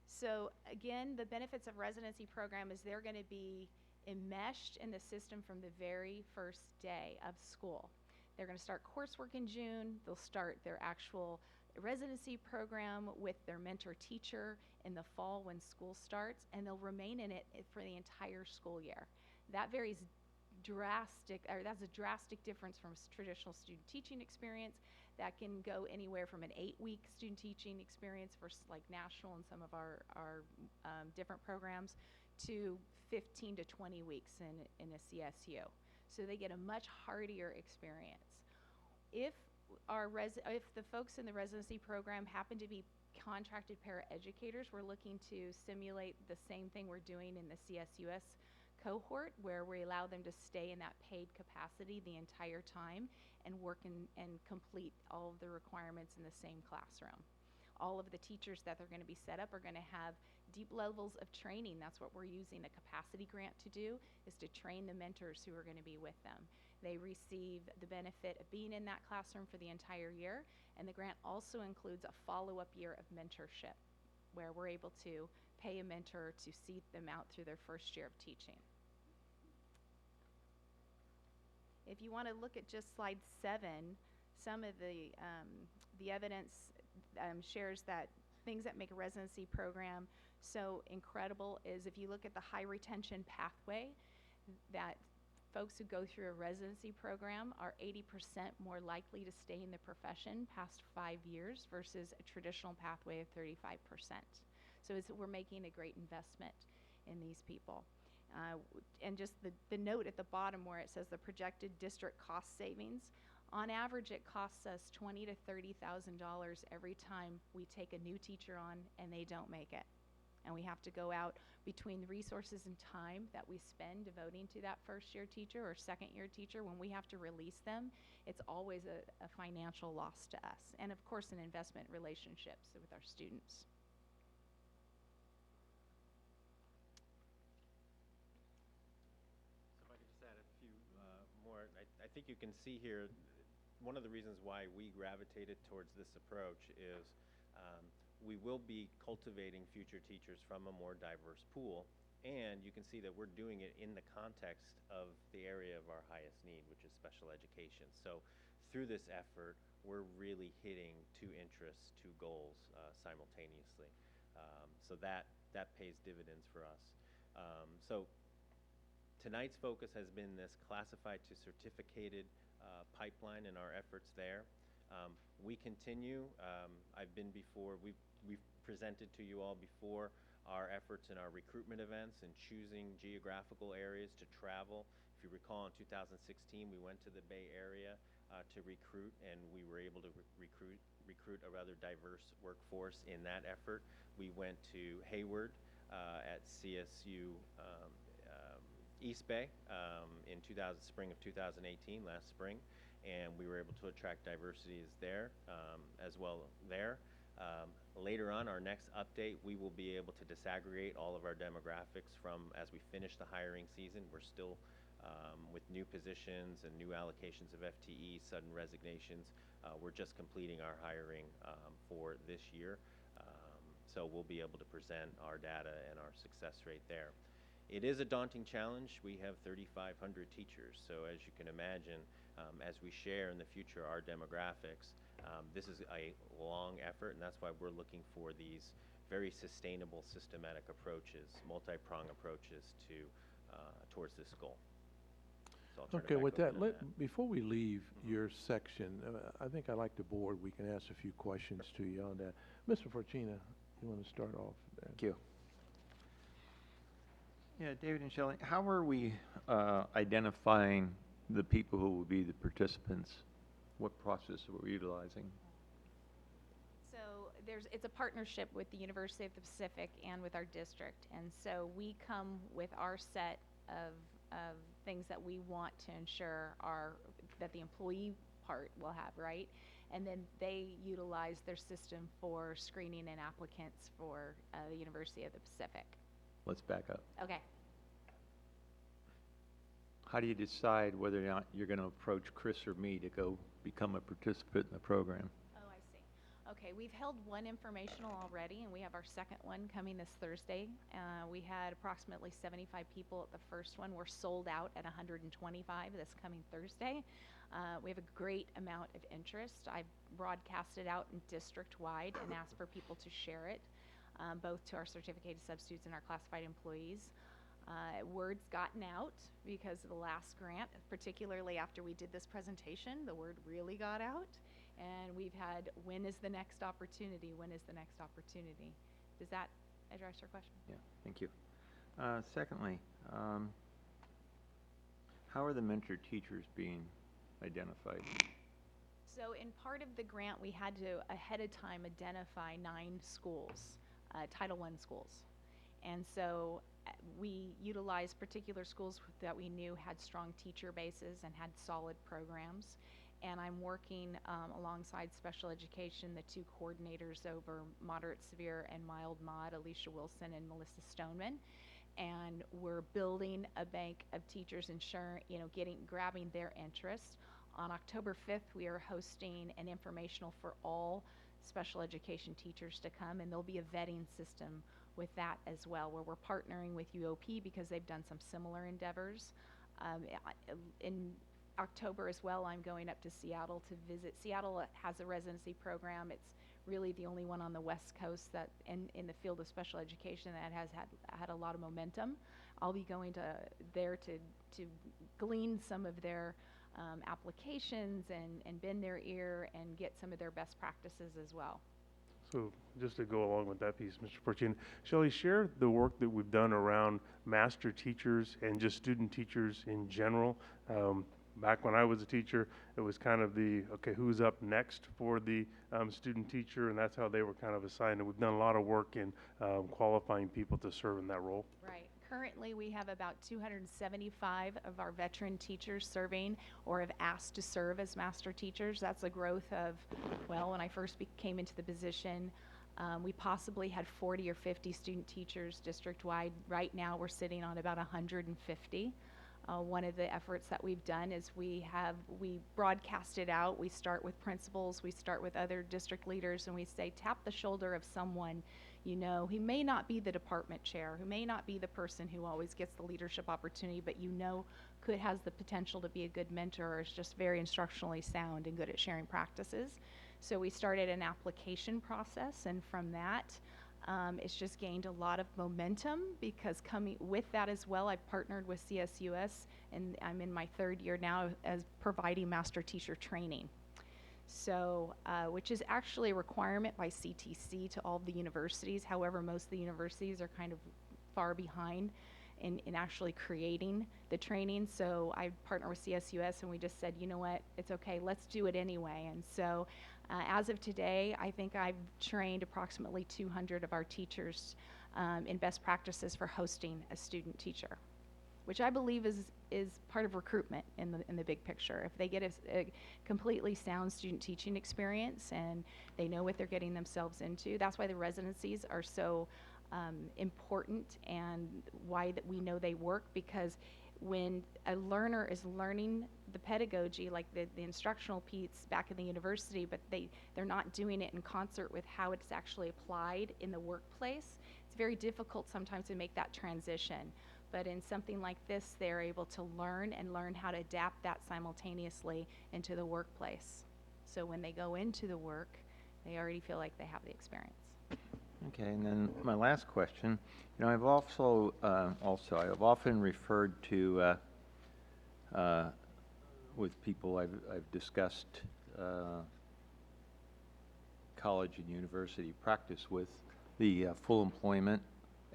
So again, the benefits of residency program is they're going to be enmeshed in the system from the very first day of school. They're going to start coursework in June. They'll start their actual residency program with their mentor teacher in the fall when school starts, and they'll remain in it for the entire school year. That varies that's a drastic difference from traditional student teaching experience That can go anywhere from an 8-week student teaching experience versus like national and some of our different programs to 15 to 20 weeks in a CSU. So they get a much heartier experience. If the folks in the residency program happen to be contracted paraeducators, we're looking to simulate the same thing we're doing in the CSUS cohort, where we allow them to stay in that paid capacity the entire time and work and complete all of the requirements in the same classroom. All of the teachers that they're going to be set up are going to have deep levels of training. That's what we're using a capacity grant to do, is to train the mentors who are going to be with them. They receive the benefit of being in that classroom for the entire year, and the grant also includes a follow-up year of mentorship, where we're able to pay a mentor to see them out through their first year of teaching. If you want to look at just slide 7, some of the evidence shares that things that make a residency program so incredible is if you look at the high retention pathway, that folks who go through a residency program are 80% more likely to stay in the profession past 5 years versus a traditional pathway of 35%. So we're making a great investment in these people. And just the note at the bottom where it says the projected district cost savings, on average it costs us $20,000 to $30,000 every time we take a new teacher on and they don't make it. And we have to go out between the resources and time that we spend devoting to that first-year teacher or second-year teacher. When we have to release them, it's always a financial loss to us. And of course, an investment in relationships with our students. So if I could just add a few more. I think you can see here, one of the reasons why we gravitated towards this approach is we will be cultivating future teachers from a more diverse pool, and you can see that we're doing it in the context of the area of our highest need, which is special education. So through this effort, we're really hitting 2 interests, 2 goals simultaneously. So that pays dividends for us. So tonight's focus has been this classified to certificated pipeline and our efforts there. We continue. I've been before. We've presented to you all before our efforts in our recruitment events and choosing geographical areas to travel. If you recall, in 2016, we went to the Bay Area to recruit, and we were able to recruit a rather diverse workforce in that effort. We went to Hayward at CSU East Bay in spring of 2018, last spring, and we were able to attract diversity as well there. Later on, our next update, we will be able to disaggregate all of our demographics as we finish the hiring season. We're still with new positions and new allocations of FTE, sudden resignations. We're just completing our hiring for this year. So we'll be able to present our data and our success rate there. It is a daunting challenge. We have 3,500 teachers. So as you can imagine, as we share in the future our demographics, this is a long effort, and that's why we're looking for these very sustainable, systematic approaches, multi-pronged approaches towards this goal. So I'll turn it Okay, back with over that, to before we leave your section, I think I'd like the board, we can ask a few questions to you on that. Mr. Fortuna, you want to start off there? Thank you. Yeah, David and Shelley, how are we identifying the people who will be the participants? What process are we utilizing? So it's a partnership with the University of the Pacific and with our district. And so we come with our set of things that we want to ensure that the employee part will have, right? And then they utilize their system for screening and applicants for the University of the Pacific. Let's back up. Okay. How do you decide whether or not you're going to approach Chris or me to go become a participant in the program? Oh, I see. Okay, we've held one informational already, and we have our second one coming this Thursday. We had approximately 75 people at the first one. We're sold out at 125 this coming Thursday. We have a great amount of interest. I've broadcasted out district-wide and asked for people to share it, both to our certificated substitutes and our classified employees. Word's gotten out because of the last grant, particularly after we did this presentation. The word really got out, And we've had, when is the next opportunity? When is the next opportunity? Does that address your question? Yeah, thank you. Secondly, how are the mentor teachers being identified? So in part of the grant, we had to, ahead of time, identify 9 schools, Title I schools. And so we utilized particular schools that we knew had strong teacher bases and had solid programs. And I'm working alongside special education, the 2 coordinators over moderate, severe, and mild mod, Alicia Wilson and Melissa Stoneman. And we're building a bank of teachers, grabbing their interest. On October 5th, we are hosting an informational for all special education teachers to come, and there'll be a vetting system with that as well, where we're partnering with UOP because they've done some similar endeavors. In October as well, I'm going up to Seattle to visit. Seattle has a residency program. It's really the only one on the West Coast that in the field of special education that has had a lot of momentum. I'll be going there to glean some of their applications and bend their ear and get some of their best practices as well. So just to go along with that piece, Mr. Porchin, Shelley, share the work that we've done around master teachers and just student teachers in general. Back when I was a teacher, it was kind of okay, who's up next for the student teacher, and that's how they were kind of assigned. And we've done a lot of work in qualifying people to serve in that role. Right. Currently, we have about 275 of our veteran teachers serving or have asked to serve as master teachers. That's a growth of, well, when I first came into the position, we possibly had 40 or 50 student teachers district-wide. Right now, we're sitting on about 150. One of the efforts that we've done is we broadcast it out. We start with principals, we start with other district leaders, and we say, tap the shoulder of someone you know who may not be the department chair, who may not be the person who always gets the leadership opportunity, but has the potential to be a good mentor or is just very instructionally sound and good at sharing practices. So we started an application process, and from that, it's just gained a lot of momentum because coming with that as well, I've partnered with CSUS, and I'm in my 3rd year now as providing master teacher training. So, which is actually a requirement by CTC to all of the universities. However, most of the universities are kind of far behind in actually creating the training. So I partner with CSUS, and we just said, you know what, it's okay, let's do it anyway. And so as of today, I think I've trained approximately 200 of our teachers in best practices for hosting a student teacher, which I believe is part of recruitment in the big picture. If they get a completely sound student teaching experience and they know what they're getting themselves into, that's why the residencies are so important and why that we know they work, because when a learner is learning the pedagogy, like the instructional piece back in the university, but they're not doing it in concert with how it's actually applied in the workplace, it's very difficult sometimes to make that transition. But in something like this, they're able to learn how to adapt that simultaneously into the workplace. So when they go into the work, they already feel like they have the experience. Okay, and then my last question, I've also I've often referred to with people I've discussed college and university practice with, the Full Employment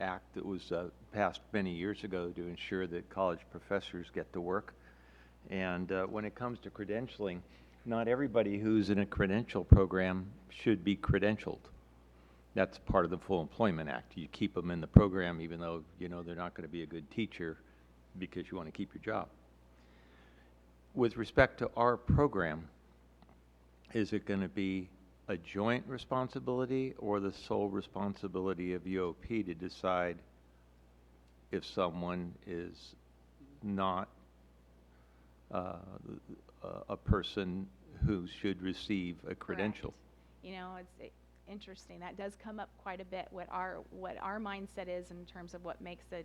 Act that was passed many years ago to ensure that college professors get to work. And when it comes to credentialing, not everybody who's in a credential program should be credentialed. That's part of the Full Employment Act. You keep them in the program even though they're not going to be a good teacher because you want to keep your job. With respect to our program, is it going to be a joint responsibility or the sole responsibility of UOP to decide if someone is not a person who should receive a credential? Correct. It's interesting. That does come up quite a bit. What our mindset is in terms of what makes a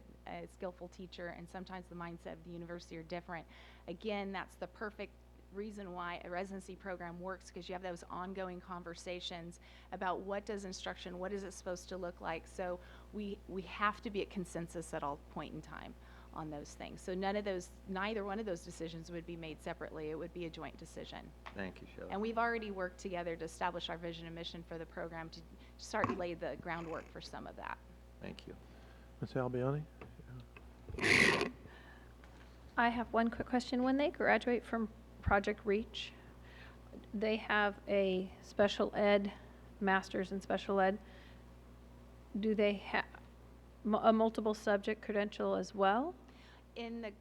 skillful teacher, and sometimes the mindset of the university are different. Again, that's the perfect reason why a residency program works, because you have those ongoing conversations about what is it supposed to look like. So we have to be at consensus at all point in time. on those things. So neither one of those decisions would be made separately. It would be a joint decision. Thank you, Shelley. And we've already worked together to establish our vision and mission for the program to start to lay the groundwork for some of that. Thank you. Ms. Albiani? I have one quick question. When they graduate from Project Reach, they have a special ed, master's in special ed. Do they have a multiple subject credential as well?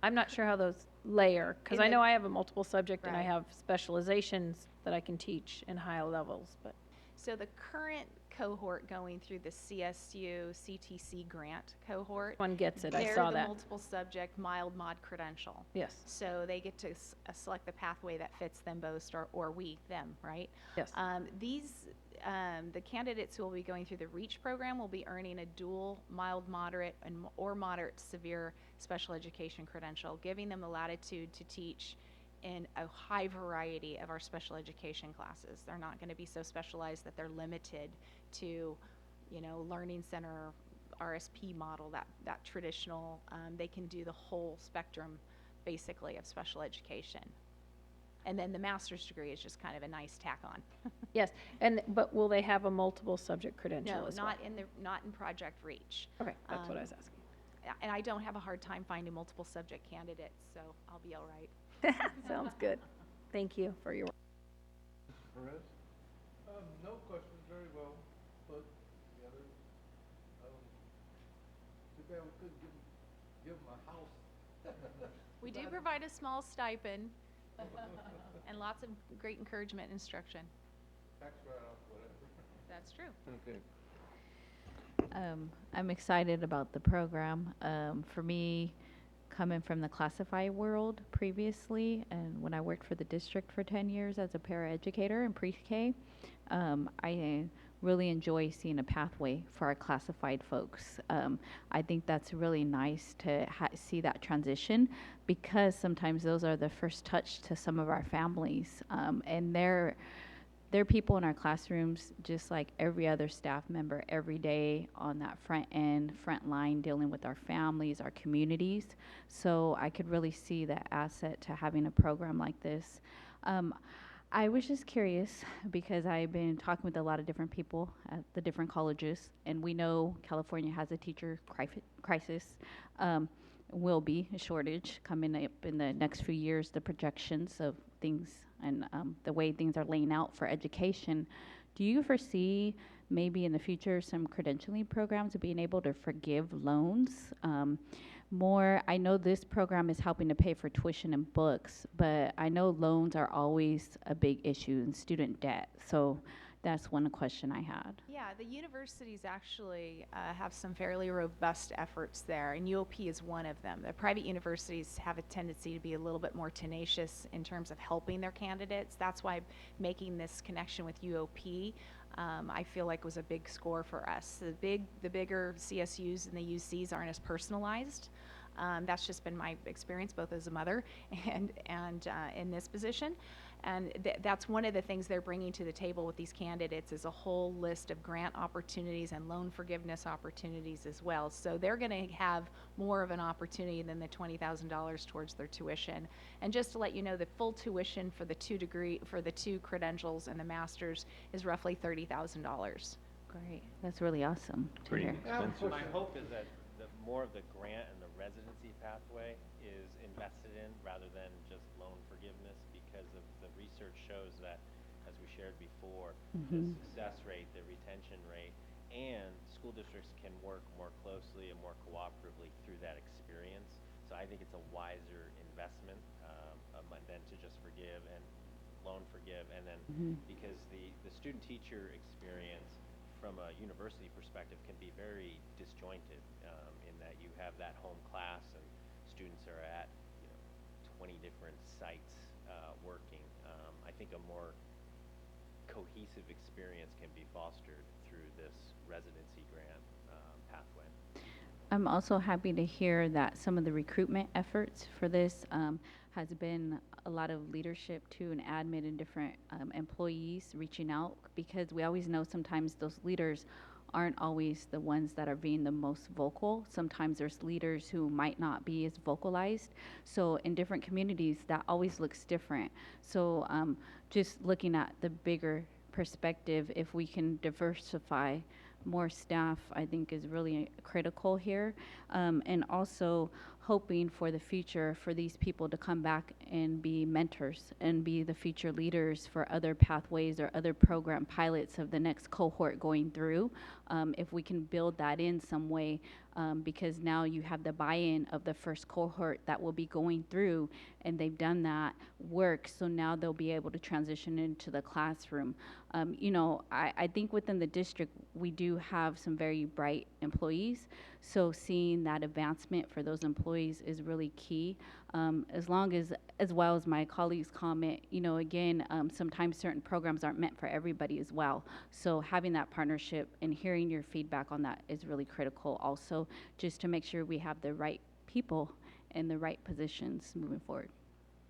I'm not sure how those layer, because I know I have a multiple subject and I Right. have specializations that I can teach in high levels, but. So the current cohort going through the CSU CTC grant cohort. One gets it, I they're saw the that. multiple subject mild mod credential. Yes. So they get to select the pathway that fits them both, or them, right? Yes. The candidates who will be going through the REACH program will be earning a dual mild, moderate, or moderate severe special education credential, giving them the latitude to teach in a high variety of our special education classes. They're not going to be so specialized that they're limited to, learning center, RSP model, that traditional. They can do the whole spectrum, basically, of special education. And then the master's degree is just kind of a nice tack on. Yes, but will they have a multiple subject credential No, as well? not in Project REACH. Okay, that's what I was asking. And I don't have a hard time finding multiple subject candidates, so I'll be all right. Sounds good. Thank you for your work. Perez? No questions, very well put together. Too bad we couldn't give them a house. We do provide a small stipend and lots of great encouragement and instruction. Tax write-off, whatever. That's true. Okay. I'm excited about the program. For me, coming from the classified world previously, and when I worked for the district for 10 years as a paraeducator in pre-K, I really enjoy seeing a pathway for our classified folks. I think that's really nice to see that transition, because sometimes those are the first touch to some of our families, and they're people in our classrooms just like every other staff member every day on that front line, dealing with our families, our communities. So I could really see the asset to having a program like this. I was just curious, because I've been talking with a lot of different people at the different colleges, and we know California has a teacher crisis. Will be a shortage coming up in the next few years, the projections of things and the way things are laying out for education. Do you foresee maybe in the future some credentialing programs of being able to forgive loans? I know this program is helping to pay for tuition and books, but I know loans are always a big issue in student debt. So that's one question I had. Yeah, the universities actually have some fairly robust efforts there, and UOP is one of them. The private universities have a tendency to be a little bit more tenacious in terms of helping their candidates. That's why making this connection with UOP, I feel like was a big score for us. The bigger CSUs and the UCs aren't as personalized. That's just been my experience, both as a mother and in this position. And that's one of the things they're bringing to the table with these candidates, is a whole list of grant opportunities and loan forgiveness opportunities as well. So they're going to have more of an opportunity than the $20,000 towards their tuition. And just to let you know, the full tuition for the two credentials and the master's is roughly $30,000. Great, that's really awesome to Pretty hear. expensive. My hope is that more of the grant and the residency pathway is invested in rather than just loan forgiveness, because of the research shows that, as we shared before, the success rate, the retention rate, and school districts can work more closely and more cooperatively through that experience. So I think it's a wiser investment than to just forgive and loan forgive, and then because the student teacher experience from a university perspective can be very disjointed, in that you have that home class and students are at 20 different sites working. I think a more cohesive experience can be fostered through this residency grant pathway. I'm also happy to hear that some of the recruitment efforts for this has been a lot of leadership too, and admin and different employees reaching out, because we always know sometimes those leaders aren't always the ones that are being the most vocal. Sometimes there's leaders who might not be as vocalized. So in different communities, that always looks different. So just looking at the bigger perspective, if we can diversify more staff, I think is really critical here. And also hoping for the future for these people to come back and be mentors and be the future leaders for other pathways or other program pilots of the next cohort going through. If we can build that in some way, because now you have the buy-in of the first cohort that will be going through, and they've done that work, so now they'll be able to transition into the classroom. You know, I think within the district, we do have some very bright employees, so seeing that advancement for those employees is really key. As well as my colleagues comment, you know, again, sometimes certain programs aren't meant for everybody as well. So having that partnership and hearing your feedback on that is really critical also, just to make sure we have the right people in the right positions moving forward.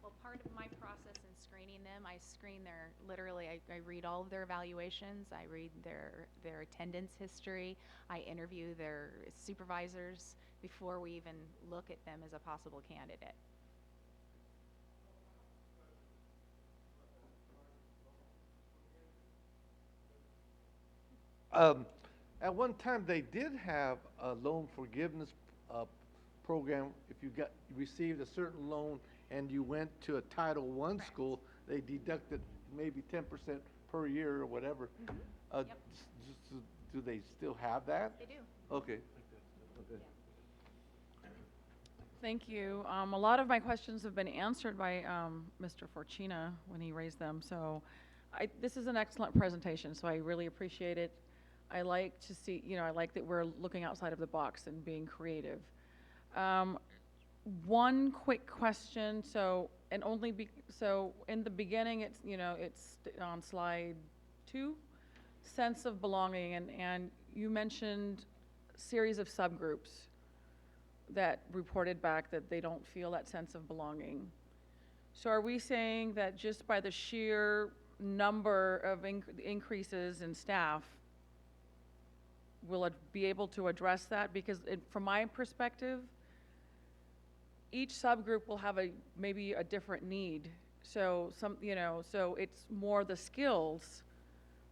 Well, part of my process in screening them, I screen their, literally, I read all of their evaluations, I read their attendance history, I interview their supervisors before we even look at them as a possible candidate. At one time, they did have a loan forgiveness program. If you received a certain loan and you went to a Title I school, they deducted maybe 10% per year or whatever. Yep. Do they still have that? They do. Okay. Thank you. A lot of my questions have been answered by Mr. Forcina when he raised them. So this is an excellent presentation, so I really appreciate it. I like to see, you know, I like that we're looking outside of the box and being creative. One quick question, so in the beginning, it's, you know, it's on slide 2, sense of belonging, and you mentioned series of subgroups that reported back that they don't feel that sense of belonging. So are we saying that just by the sheer number of increases in staff, will it be able to address that? Because from my perspective, each subgroup will have maybe a different need. So so it's more the skills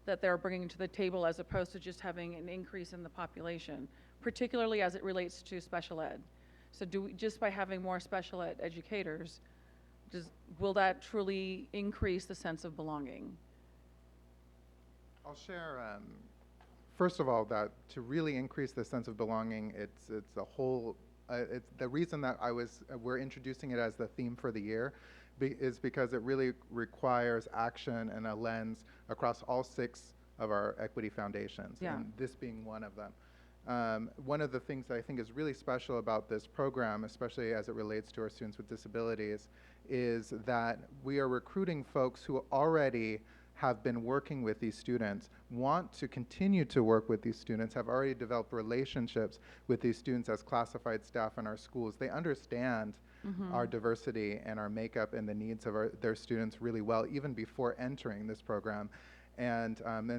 that they're bringing to the table as opposed to just having an increase in the population, particularly as it relates to special ed. So just by having more special ed educators, will that truly increase the sense of belonging? I'll share, first of all, that to really increase the sense of belonging, it's a whole, it's the reason that we're introducing it as the theme for the year is because it really requires action and a lens across all 6 of our equity foundations, and this being one of them. One of the things that I think is really special about this program, especially as it relates to our students with disabilities, is that we are recruiting folks who already have been working with these students, want to continue to work with these students, have already developed relationships with these students as classified staff in our schools. They understand our diversity and our makeup and the needs of their students really well, even before entering this program. And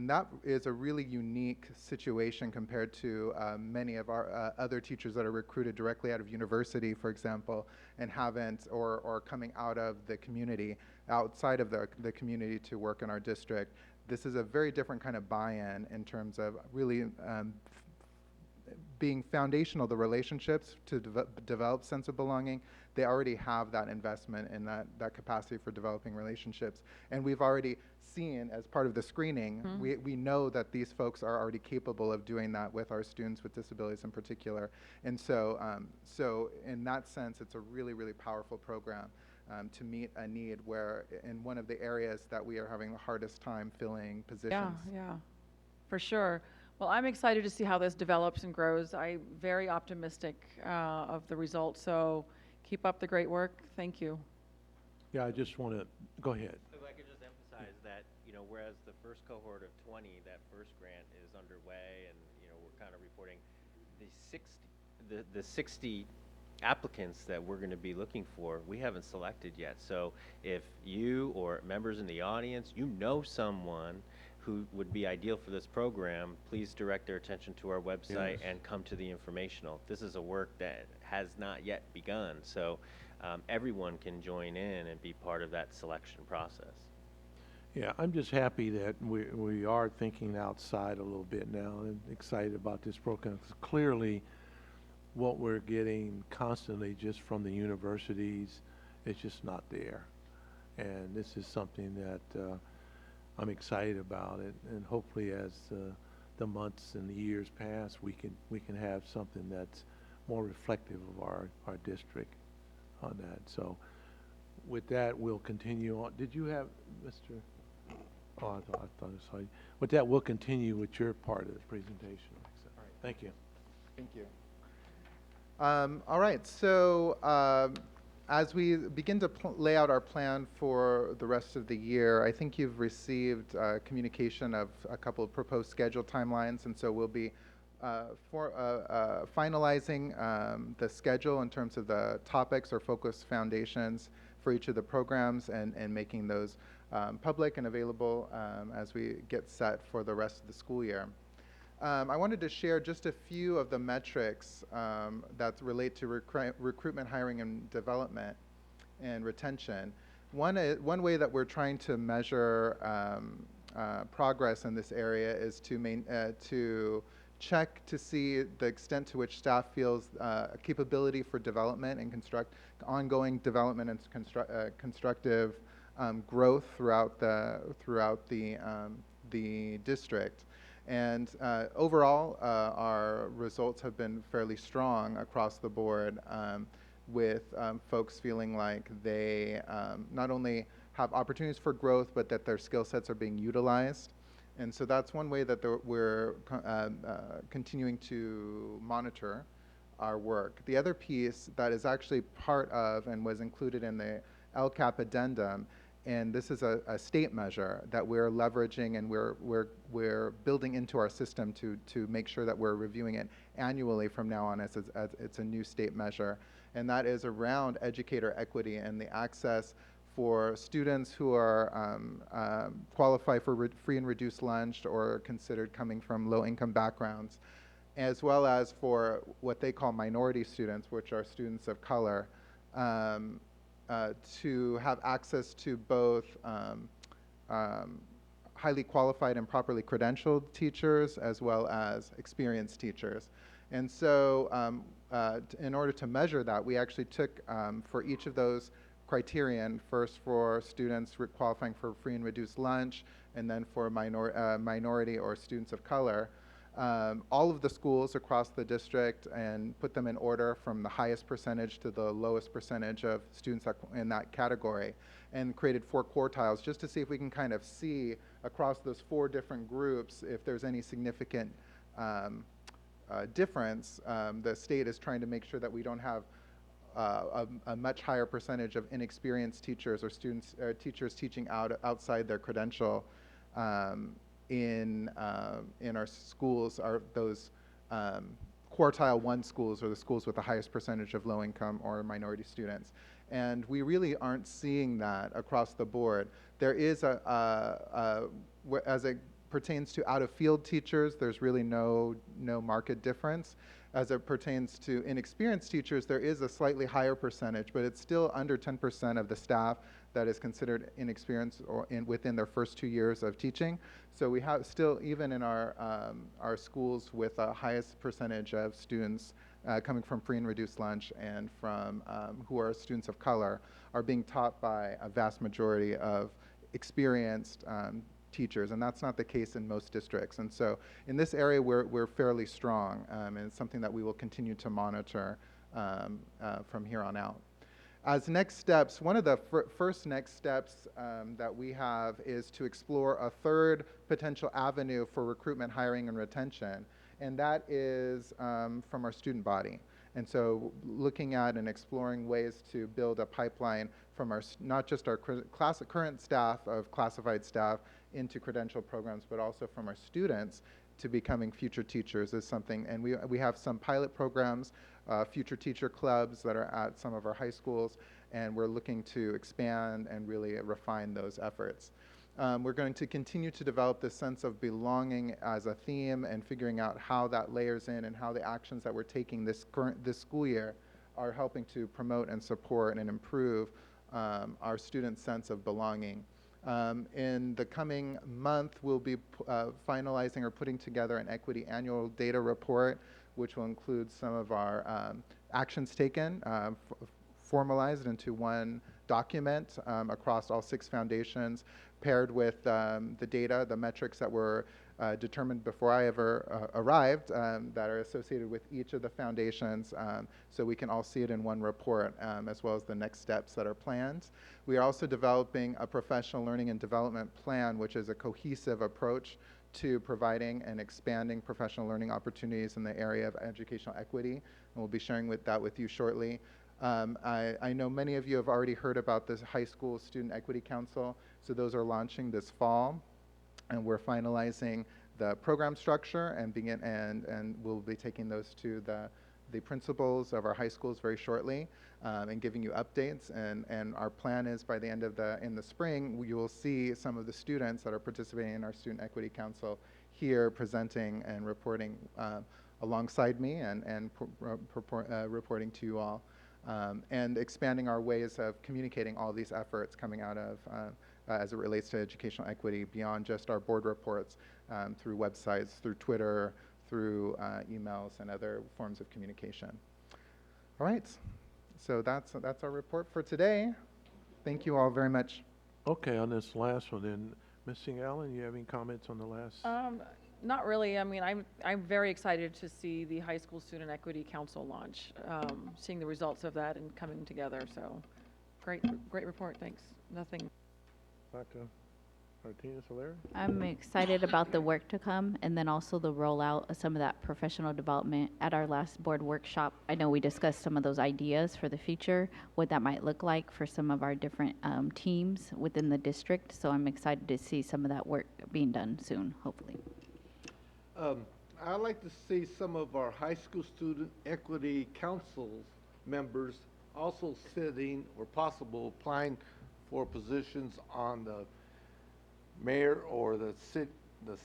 that is a really unique situation compared to many of our other teachers that are recruited directly out of university, for example, and haven't, or coming out of the community, outside of the community to work in our district. This is a very different kind of buy-in in terms of really being foundational, the relationships to develop sense of belonging. They already have that investment and that capacity for developing relationships. And we've already seen, as part of the screening, we know that these folks are already capable of doing that with our students with disabilities in particular. And so, in that sense, it's a really, really powerful program to meet a need where in one of the areas that we are having the hardest time filling positions. Yeah, for sure. Well, I'm excited to see how this develops and grows. I'm very optimistic of the results, so keep up the great work. Thank you. Yeah, I just want to, go ahead. If I could just emphasize that, you know, whereas the first cohort of 20, that first grant is underway, and, you know, we're kind of reporting the 60 applicants that we're going to be looking for, we haven't selected yet. So if you or members in the audience, you know someone who would be ideal for this program, please direct their attention to our website and come to the informational. This is a work that has not yet begun, so everyone can join in and be part of that selection process. Yeah, I'm just happy that we are thinking outside a little bit now and excited about this program. 'Cause clearly, what we're getting constantly just from the universities is just not there. And this is something that I'm excited about it, and hopefully as the months and the years pass, we can have something that's more reflective of our district on that. So with that, we'll continue on. Did you have, Mr.? Oh, I thought I saw you. With that, we'll continue with your part of the presentation. All right. Thank you. Thank you. All right, so as we begin to lay out our plan for the rest of the year, I think you've received communication of a couple of proposed schedule timelines, and so we'll be finalizing the schedule in terms of the topics or focus foundations for each of the programs, and making those public and available as we get set for the rest of the school year. I wanted to share just a few of the metrics that relate to recruitment, hiring, and development and retention. One way that we're trying to measure progress in this area is to check to see the extent to which staff feels capability for development and ongoing development and constructive growth throughout the district. And overall, our results have been fairly strong across the board, with folks feeling like they not only have opportunities for growth, but that their skill sets are being utilized. And so that's one way that we're continuing to monitor our work. The other piece that is actually part of and was included in the LCAP addendum, and this is a state measure that we're leveraging, and we're building into our system to make sure that we're reviewing it annually from now on, as it's a new state measure, and that is around educator equity and the access for students who are qualify for free and reduced lunch or considered coming from low-income backgrounds, as well as for what they call minority students, which are students of color, to have access to both highly qualified and properly credentialed teachers as well as experienced teachers. And so in order to measure that, we actually took for each of those criterion, first for students qualifying for free and reduced lunch, and then for minority or students of color, all of the schools across the district, and put them in order from the highest percentage to the lowest percentage of students in that category, and created 4 quartiles just to see if we can kind of see across those 4 different groups if there's any significant difference. The state is trying to make sure that we don't have a much higher percentage of inexperienced teachers or students teachers teaching outside their credential in our schools. Are those quartile 1 schools, or the schools with the highest percentage of low income or minority students. And we really aren't seeing that across the board. There is as it pertains to out of field teachers, there's really no market difference. As it pertains to inexperienced teachers, there is a slightly higher percentage, but it's still under 10% of the staff that is considered inexperienced or within their first 2 years of teaching. So we have still, even in our schools with the highest percentage of students coming from free and reduced lunch and from who are students of color, are being taught by a vast majority of experienced teachers, and that's not the case in most districts. And so in this area, we're fairly strong, and it's something that we will continue to monitor from here on out. As next steps, one of the first next steps that we have is to explore a third potential avenue for recruitment, hiring, and retention, and that is from our student body. And so looking at and exploring ways to build a pipeline from our, not just our current staff of classified staff into credential programs, but also from our students to becoming future teachers is something. And we have some pilot programs, future teacher clubs that are at some of our high schools, and we're looking to expand and really refine those efforts. We're going to continue to develop this sense of belonging as a theme and figuring out how that layers in and how the actions that we're taking this school year are helping to promote and support and improve our students' sense of belonging. In the coming month, we'll be finalizing or putting together an equity annual data report, which will include some of our actions taken, formalized into one document across all 6 foundations, paired with the data, the metrics that were determined before I ever arrived that are associated with each of the foundations, so we can all see it in one report, as well as the next steps that are planned. We are also developing a professional learning and development plan, which is a cohesive approach to providing and expanding professional learning opportunities in the area of educational equity, and we'll be sharing that with you shortly. I know many of you have already heard about this High School Student Equity Council, so those are launching this fall, and we're finalizing the program structure and we'll be taking those to the principals of our high schools very shortly and giving you updates. And our plan is by the end of in the spring, you will see some of the students that are participating in our Student Equity Council here presenting and reporting alongside me and reporting to you all. And expanding our ways of communicating all these efforts coming out of as it relates to educational equity beyond just our board reports, through websites, through Twitter, through emails and other forms of communication. All right, so that's our report for today. Thank you all very much. Okay, on this last one then, Ms. Singh-Allen, you have any comments on the last? Not really. I mean, I'm very excited to see the High School Student Equity Council launch, seeing the results of that and coming together. So, great report. Thanks. Nothing. Dr. Martinez-O'Leary? I'm excited about the work to come, and then also the rollout of some of that professional development. At our last board workshop, I know we discussed some of those ideas for the future, what that might look like for some of our different teams within the district. So I'm excited to see some of that work being done soon, hopefully. I'd like to see some of our High School Student Equity Council members also sitting or possible applying for positions on the mayor or the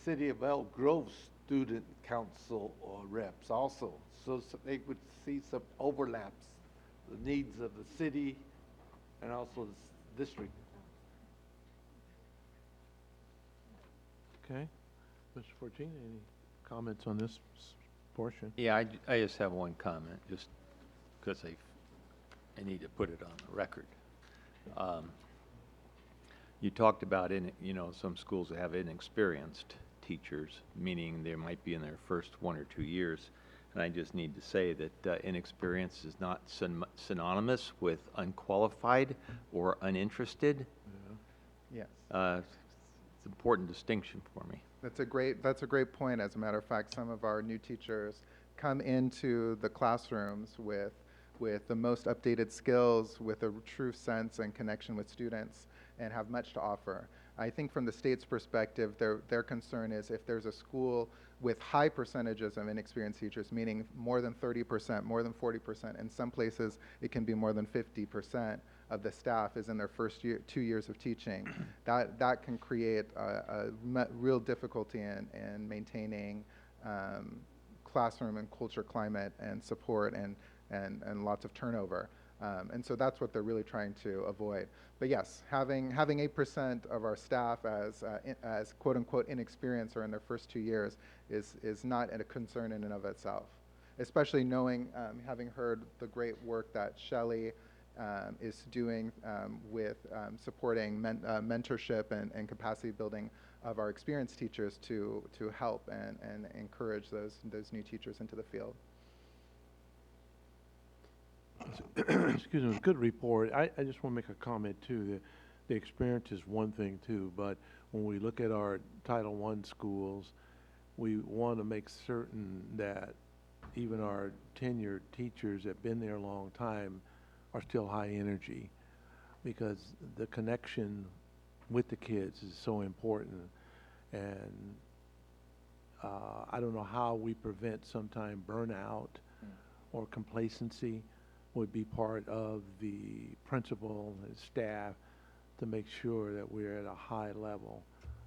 City of Elk Grove Student Council or reps also, so they would see some overlaps, the needs of the city and also the district. Okay. Mr. Fortini, any comments on this portion? Yeah, I just have one comment, just because I need to put it on the record. You talked about, some schools that have inexperienced teachers, meaning they might be in their first 1 or 2 years. And I just need to say that inexperience is not synonymous with unqualified or uninterested. Yeah. Yes. It's an important distinction for me. That's a great point. As a matter of fact, some of our new teachers come into the classrooms with the most updated skills, with a true sense and connection with students, and have much to offer. I think from the state's perspective, their concern is if there's a school with high percentages of inexperienced teachers, meaning more than 30%, more than 40%, in some places it can be more than 50% of the staff is in their first 2 years of teaching. That can create a real difficulty in maintaining classroom and culture climate and support and lots of turnover. And so that's what they're really trying to avoid. But yes, having 8% of our staff as quote unquote inexperienced or in their first 2 years is not a concern in and of itself. Especially knowing, having heard the great work that Shelley is doing with supporting mentorship and capacity building of our experienced teachers to help and encourage those new teachers into the field. Excuse me, good report. I just want to make a comment too. The experience is one thing too, but when we look at our Title I schools, we want to make certain that even our tenured teachers that have been there a long time are still high energy, because the connection with the kids is so important. And I don't know how we prevent sometime burnout or complacency. Would be part of the principal and staff to make sure that we're at a high level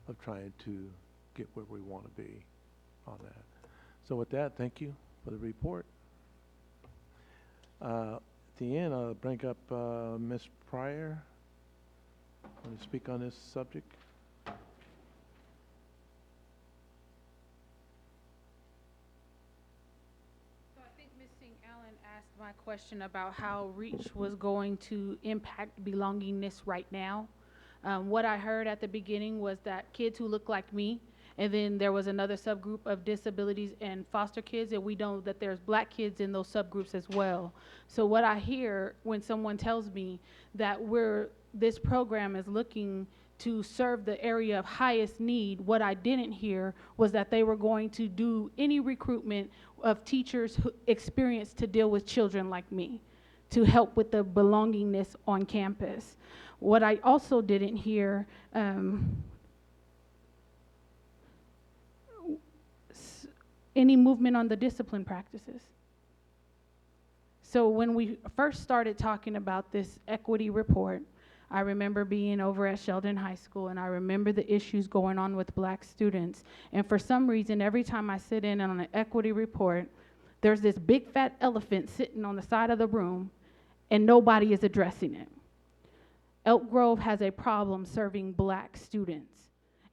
of trying to get where we want to be on that. So with that, thank you for the report. At the end, I'll bring up Ms. Pryor. Want to speak on this subject? So I think Ms. St. Allen asked my question about how REACH was going to impact belongingness right now. What I heard at the beginning was that kids who look like me, and then there was another subgroup of disabilities and foster kids, and we know that there's black kids in those subgroups as well. So what I hear when someone tells me that this program is looking to serve the area of highest need, what I didn't hear was that they were going to do any recruitment of teachers who experienced to deal with children like me, to help with the belongingness on campus. What I also didn't hear, any movement on the discipline practices. So when we first started talking about this equity report, I remember being over at Sheldon High School, and I remember the issues going on with black students. And for some reason, every time I sit in on an equity report, there's this big fat elephant sitting on the side of the room, and nobody is addressing it. Elk Grove has a problem serving black students.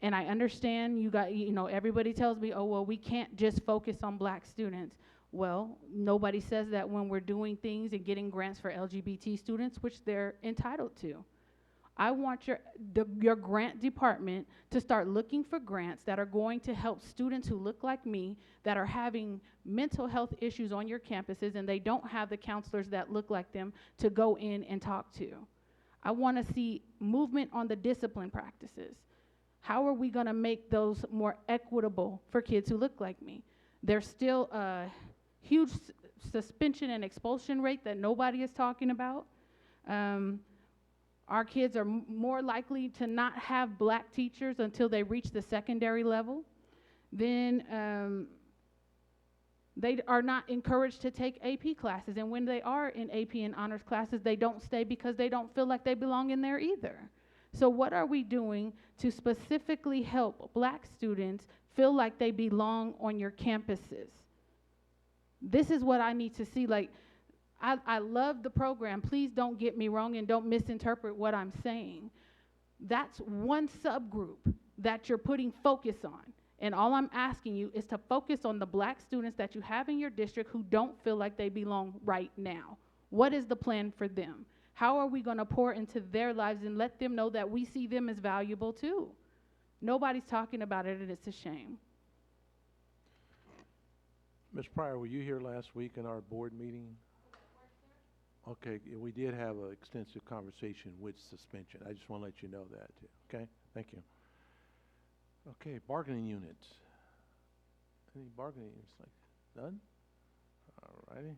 And I understand everybody tells me, oh, well, we can't just focus on black students. Well, nobody says that when we're doing things and getting grants for LGBT students, which they're entitled to. I want your grant department to start looking for grants that are going to help students who look like me, that are having mental health issues on your campuses, and they don't have the counselors that look like them to go in and talk to. I want to see movement on the discipline practices. How are we going to make those more equitable for kids who look like me? There's still a huge suspension and expulsion rate that nobody is talking about. Our kids are more likely to not have black teachers until they reach the secondary level. Then they are not encouraged to take AP classes. And when they are in AP and honors classes, they don't stay because they don't feel like they belong in there either. So what are we doing to specifically help black students feel like they belong on your campuses? This is what I need to see. Like, I love the program. Please don't get me wrong and don't misinterpret what I'm saying. That's one subgroup that you're putting focus on. And all I'm asking you is to focus on the black students that you have in your district who don't feel like they belong right now. What is the plan for them? How are we going to pour into their lives and let them know that we see them as valuable too? Nobody's talking about it, and it's a shame. Ms. Pryor, were you here last week in our board meeting? Okay, we did have an extensive conversation with suspension. I just want to let you know that too. Okay, thank you. Okay, bargaining units. Any bargaining units? Like none? All righty.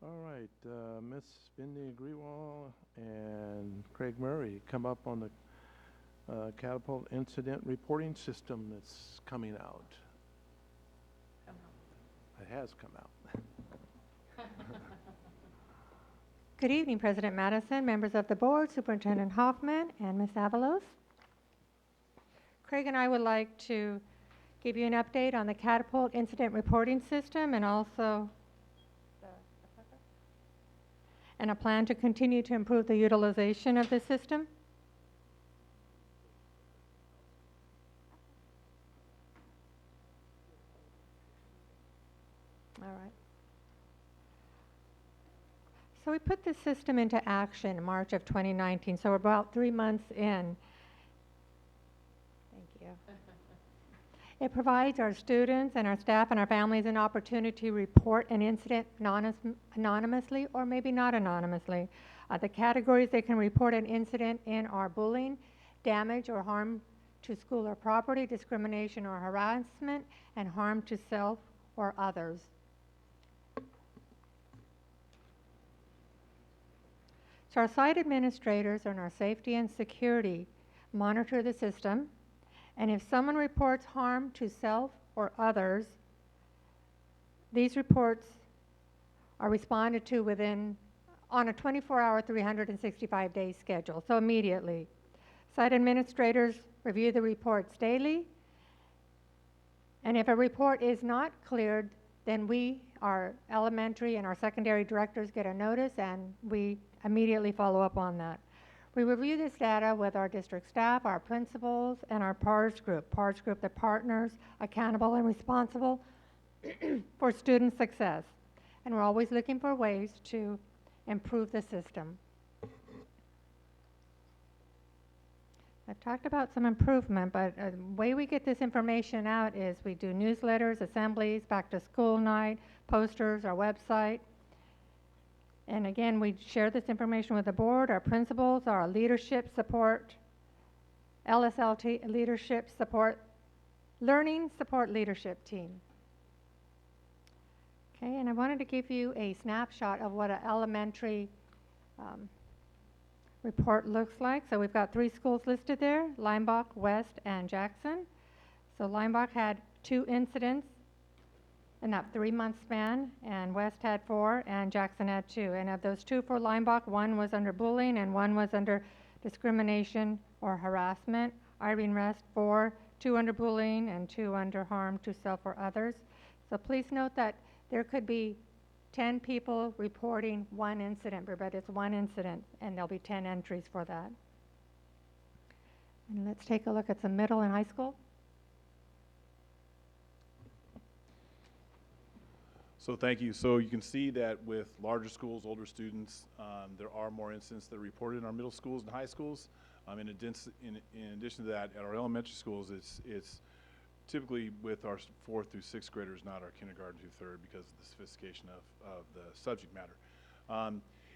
All right, Ms. Bindi Agriwal and Craig Murray come up on the Catapult incident reporting system that's coming out. It has come out. Good evening, President Madison, members of the board, Superintendent Hoffman, and Ms. Avalos. Craig and I would like to give you an update on the Catapult incident reporting system and also a plan to continue to improve the utilization of the system. All right. So we put this system into action in March of 2019, so we're about 3 months in. Thank you. It provides our students and our staff and our families an opportunity to report an incident anonymously or maybe not anonymously. The categories they can report an incident in are bullying, damage or harm to school or property, discrimination or harassment, and harm to self or others. So our site administrators and our safety and security monitor the system, and if someone reports harm to self or others, these reports are responded to within on a 24-hour, 365-day schedule, so immediately. Site administrators review the reports daily, and if a report is not cleared, then we, our elementary and our secondary directors, get a notice, and we immediately follow up on that. We review this data with our district staff, our principals, and our PARS group. PARS group, the partners accountable and responsible for student success. And we're always looking for ways to improve the system. I've talked about some improvement, but the way we get this information out is we do newsletters, assemblies, back to school night, posters, our website. And again, we share this information with the board, our principals, our leadership support, LSLT leadership support, learning support leadership team. Okay, and I wanted to give you a snapshot of what an elementary report looks like. So we've got 3 schools listed there, Limebach, West, and Jackson. So Limebach had 2 incidents in that 3-month span, and West had 4, and Jackson had 2. And of those 2 for Limebach, 1 was under bullying and 1 was under discrimination or harassment. Irene Rest, 4, 2 under bullying and 2 under harm to self or others. So please note that there could be 10 people reporting 1 incident, but it's 1 incident, and there'll be 10 entries for that. And let's take a look at some middle and high school. So thank you. So you can see that with larger schools, older students, there are more incidents that are reported in our middle schools and high schools. In addition to that, at our elementary schools, it's typically with our 4th through 6th graders, not our kindergarten through 3rd, because of the sophistication of the subject matter.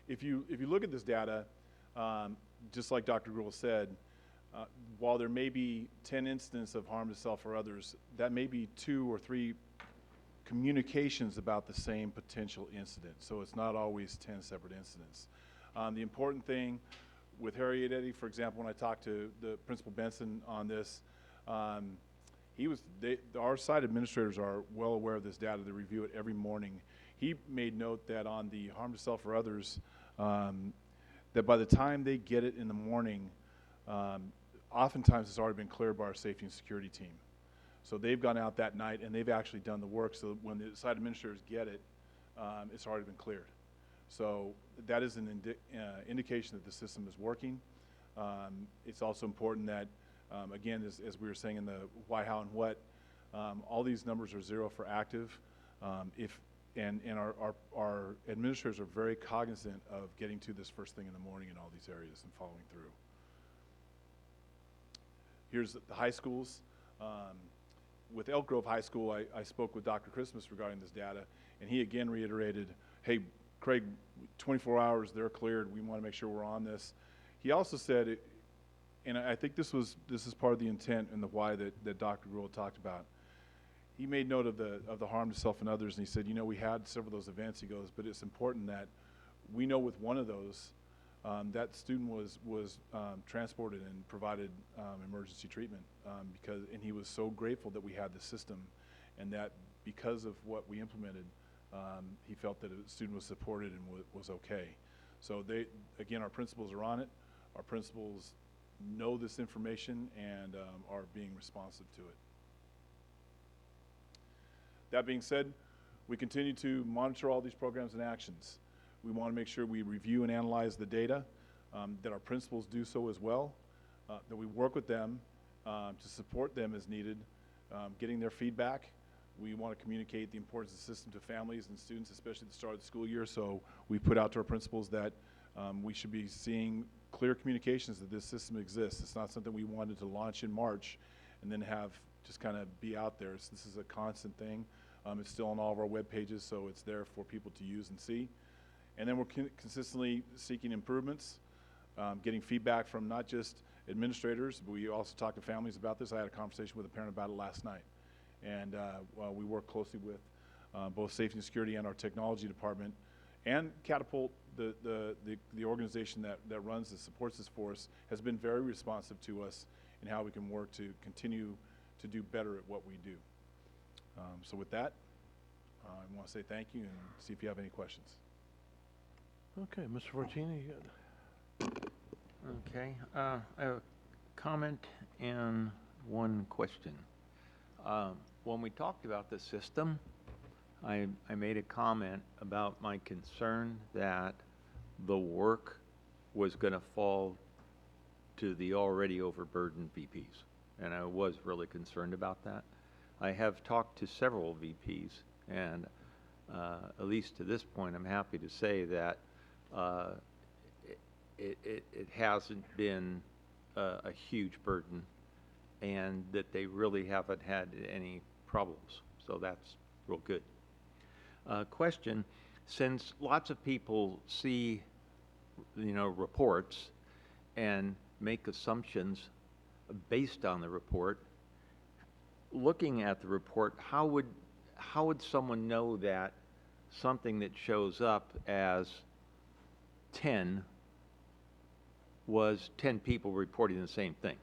If you look at this data, just like Dr. Gruhl said, while there may be 10 incidents of harm to self or others, that may be 2 or 3 communications about the same potential incident. So it's not always 10 separate incidents. The important thing with Harriet Eddy, for example, when I talked to the Principal Benson on this, our site administrators are well aware of this data. They review it every morning. He made note that on the harm to self or others, that by the time they get it in the morning, oftentimes it's already been cleared by our safety and security team. So they've gone out that night and they've actually done the work, so when the site administrators get it, it's already been cleared. So that is an indication that the system is working. It's also important that, again, as we were saying in the why, how, and what, all these numbers are 0 for active. And our administrators are very cognizant of getting to this first thing in the morning in all these areas and following through. Here's the high schools. With Elk Grove High School, I spoke with Dr. Christmas regarding this data, and he again reiterated, hey, Craig, 24 hours, they're cleared. We want to make sure we're on this. He also said, and I think this is part of the intent and the why that Dr. Gruhl talked about. He made note of the harm to self and others, and he said, we had several of those events. He goes, but it's important that we know with one of those, that student was transported and provided emergency treatment and he was so grateful that we had the system, and that because of what we implemented, he felt that a student was supported and was okay. So again, our principals are on it. Our principals know this information and are being responsive to it. That being said, we continue to monitor all these programs and actions. We want to make sure we review and analyze the data, that our principals do so as well, that we work with them to support them as needed, getting their feedback. We want to communicate the importance of the system to families and students, especially at the start of the school year. So we put out to our principals that we should be seeing clear communications that this system exists. It's not something we wanted to launch in March and then have just kind of be out there. This is a constant thing. It's still on all of our web pages, so it's there for people to use and see. And then we're consistently seeking improvements, getting feedback from not just administrators, but we also talk to families about this. I had a conversation with a parent about it last night. And we work closely with both safety and security and our technology department, and Catapult, the organization that runs and supports this for us, has been very responsive to us in how we can work to continue to do better at what we do. So with that, I want to say thank you and see if you have any questions. Okay, Mr. Fortini, you got. Okay, I have a comment and one question. When we talked about the system, I made a comment about my concern that the work was going to fall to the already overburdened VPs, and I was really concerned about that. I have talked to several VPs, and at least to this point, I'm happy to say that it hasn't been a huge burden, and that they really haven't had any problems. So that's real good. Question, since lots of people see, reports and make assumptions based on the report, looking at the report, how would someone know that something that shows up as 10 was 10 people reporting the same thing?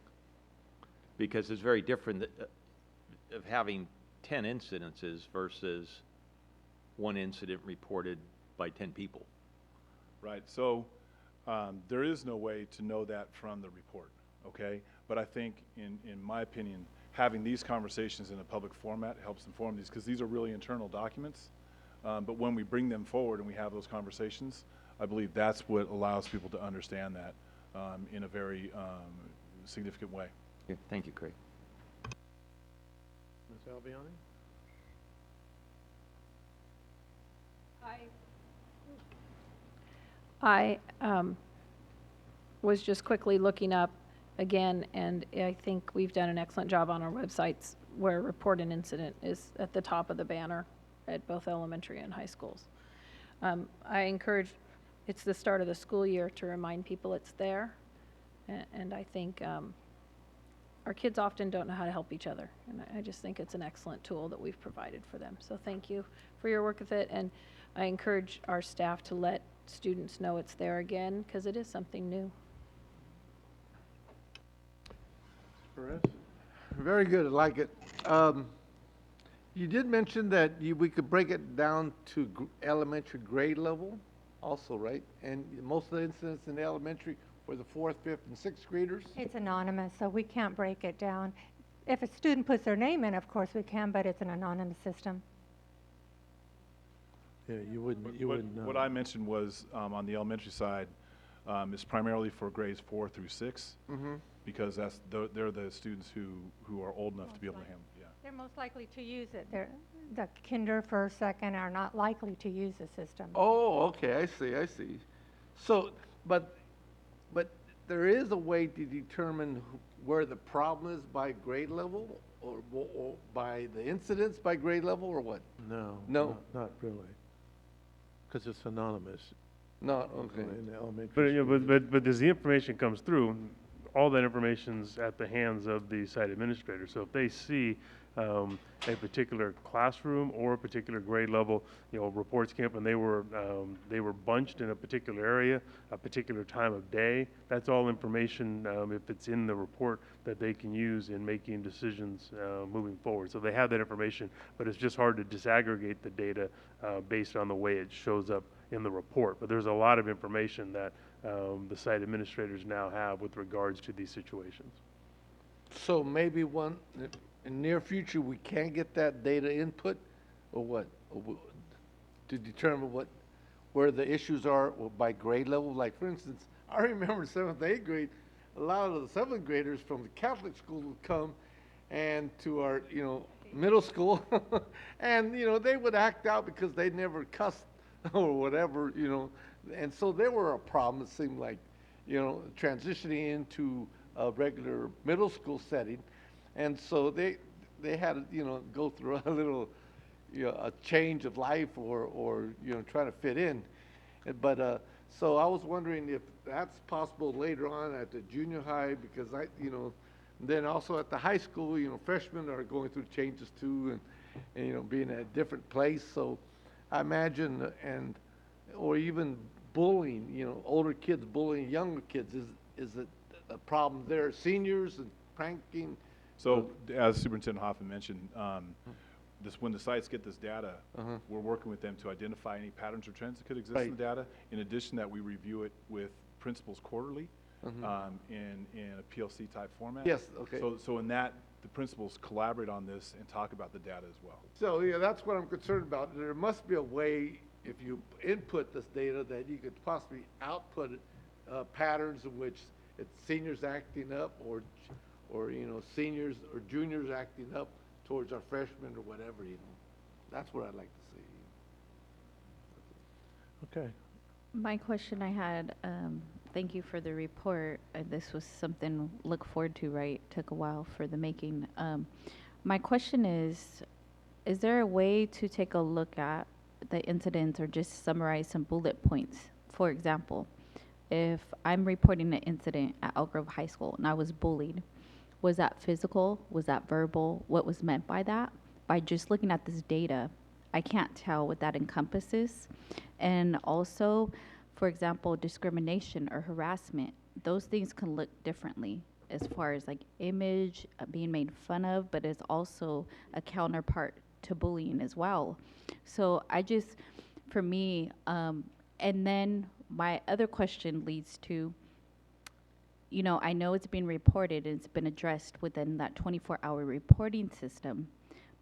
Because it's very different of having 10 incidences versus one incident reported by 10 people. Right, so there is no way to know that from the report, okay? But I think, in my opinion, having these conversations in a public format helps inform these, because these are really internal documents. But when we bring them forward and we have those conversations, I believe that's what allows people to understand that in a very significant way. Yeah, thank you, Craig. Ms. Albiani? I was just quickly looking up again, and I think we've done an excellent job on our websites where report an incident is at the top of the banner at both elementary and high schools. I encourage, it's the start of the school year, to remind people it's there, and I think our kids often don't know how to help each other, and I just think it's an excellent tool that we've provided for them. So thank you for your work with it, and I encourage our staff to let students know it's there again, because it is something new. Perez? Very good, I like it. You did mention that we could break it down to elementary grade level also, right? And most of the incidents in the elementary were the 4th, 5th, and 6th graders? It's anonymous, so we can't break it down. If a student puts their name in, of course we can, but it's an anonymous system. Yeah, you wouldn't know. What I mentioned was, on the elementary side, is primarily for grades 4 through 6, because they're the students who are old enough to be able to handle it. Yeah. They're most likely to use it. The kinder, first, second are not likely to use the system. Oh, okay, I see. So, but there is a way to determine where the problem is by grade level, or by the incidents by grade level, or what? No. No? Not really. Because it's anonymous. No, okay. In the elementary But, school. but as the information comes through, all that information's at the hands of the site administrator. So if they see a particular classroom or a particular grade level, reports came up and they were bunched in a particular area, a particular time of day, that's all information, if it's in the report, that they can use in making decisions moving forward. So they have that information, but it's just hard to disaggregate the data based on the way it shows up in the report. But there's a lot of information that the site administrators now have with regards to these situations. So maybe in near future, we can get that data input, or what? To determine where the issues are by grade level. Like, for instance, I remember 7th, 8th grade, a lot of the 7th graders from the Catholic school would come and to our, middle school, and, they would act out because they never cussed or whatever, and so they were a problem, it seemed like, transitioning into a regular middle school setting. And so they had to, go through a little, a change of life, or trying to fit in. But so I was wondering if that's possible later on at the junior high, because then also at the high school, freshmen are going through changes too, and being at a different place. So I imagine, or even bullying, older kids bullying younger kids, is it a problem there? Seniors and pranking? So, as Superintendent Hoffman mentioned, when the sites get this data, we're working with them to identify any patterns or trends that could exist in the data. In addition, that we review it with principals quarterly in a PLC type format. Yes, okay. So in that, the principals collaborate on this and talk about the data as well. So, yeah, that's what I'm concerned about. There must be a way, if you input this data, that you could possibly output patterns in which it's seniors acting up or seniors or juniors acting up towards our freshmen or whatever, That's what I'd like to see. Okay. My question I had, thank you for the report. This was something to look forward to, right? Took a while for the making. My question is there a way to take a look at the incidents or just summarize some bullet points? For example, if I'm reporting an incident at Elk Grove High School and I was bullied, was that physical? Was that verbal? What was meant by that? By just looking at this data, I can't tell what that encompasses. And also, for example, discrimination or harassment, those things can look differently as far as like image, being made fun of, but it's also a counterpart to bullying as well. So for me, and then my other question leads to, I know it's been reported and it's been addressed within that 24-hour reporting system,